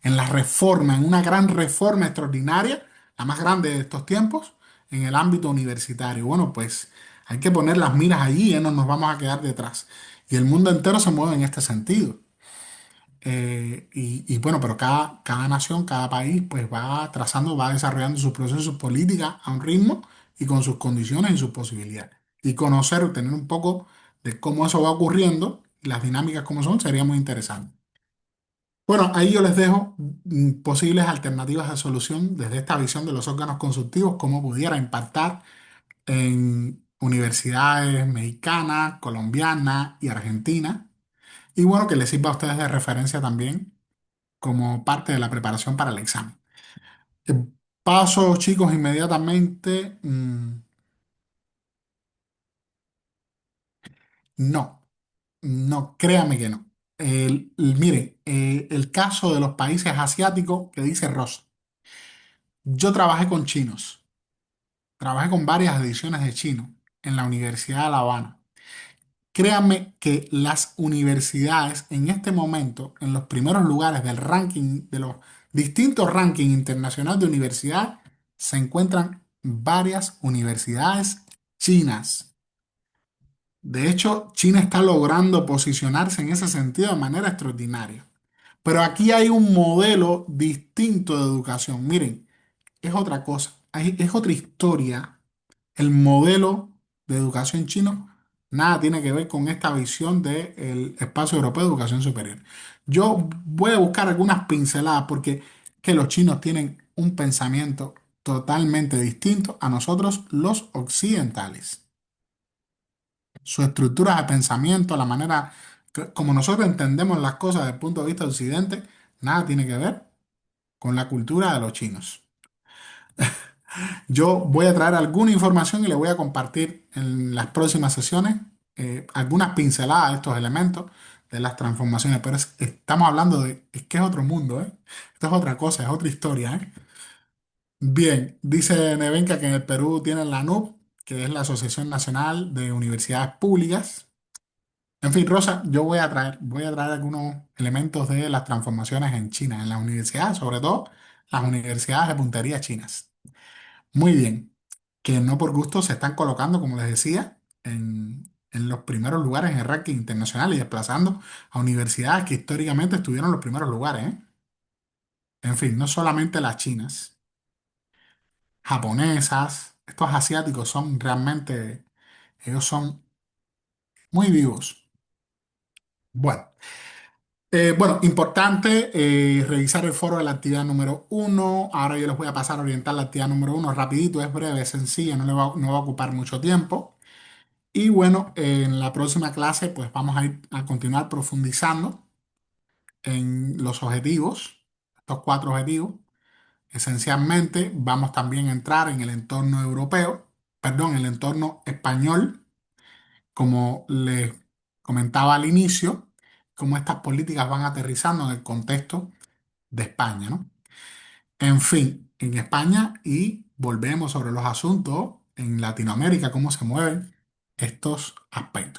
en la reforma, en una gran reforma extraordinaria, la más grande de estos tiempos, en el ámbito universitario. Bueno, pues hay que poner las miras allí y no nos vamos a quedar detrás. Y el mundo entero se mueve en este sentido. Y bueno, pero cada nación, cada país, pues va trazando, va desarrollando sus procesos, sus políticas a un ritmo y con sus condiciones y sus posibilidades. Y conocer, tener un poco de cómo eso va ocurriendo y las dinámicas como son, sería muy interesante. Bueno, ahí yo les dejo posibles alternativas de solución desde esta visión de los órganos consultivos, cómo pudiera impactar en universidades mexicanas, colombianas y argentinas. Y bueno, que les sirva a ustedes de referencia también como parte de la preparación para el examen. Eh, Paso, chicos, inmediatamente. No, no, créame que no. Mire, el caso de los países asiáticos que dice Ross. Yo trabajé con chinos. Trabajé con varias ediciones de chino en la Universidad de La Habana. Créanme que las universidades en este momento, en los primeros lugares del ranking, de los distintos rankings internacionales de universidad, se encuentran varias universidades chinas. De hecho, China está logrando posicionarse en ese sentido de manera extraordinaria. Pero aquí hay un modelo distinto de educación. Miren, es otra cosa, es otra historia. El modelo de educación chino nada tiene que ver con esta visión del espacio europeo de educación superior. Yo voy a buscar algunas pinceladas porque que los chinos tienen un pensamiento totalmente distinto a nosotros los occidentales. Su estructura de pensamiento, la manera como nosotros entendemos las cosas desde el punto de vista de occidente, nada tiene que ver con la cultura de los chinos. Yo voy a traer alguna información y le voy a compartir en las próximas sesiones algunas pinceladas de estos elementos de las transformaciones, pero estamos hablando es que es otro mundo, ¿eh? Esto es otra cosa, es otra historia, ¿eh? Bien, dice Nevenka que en el Perú tienen la ANUP, que es la Asociación Nacional de Universidades Públicas. En fin, Rosa, yo voy a traer algunos elementos de las transformaciones en China, en las universidades, sobre todo las universidades de puntería chinas. Muy bien, que no por gusto se están colocando, como les decía, en los primeros lugares en el ranking internacional y desplazando a universidades que históricamente estuvieron en los primeros lugares, ¿eh? En fin, no solamente las chinas, japonesas, estos asiáticos son realmente, ellos son muy vivos. Bueno. Bueno, importante revisar el foro de la actividad número uno. Ahora yo les voy a pasar a orientar la actividad número uno rapidito, es breve, es sencilla, no va a ocupar mucho tiempo. Y bueno, en la próxima clase pues vamos a ir a continuar profundizando en los objetivos, estos cuatro objetivos. Esencialmente vamos también a entrar en el entorno europeo, perdón, el entorno español, como les comentaba al inicio, cómo estas políticas van aterrizando en el contexto de España, ¿no? En fin, en España y volvemos sobre los asuntos en Latinoamérica, cómo se mueven estos aspectos.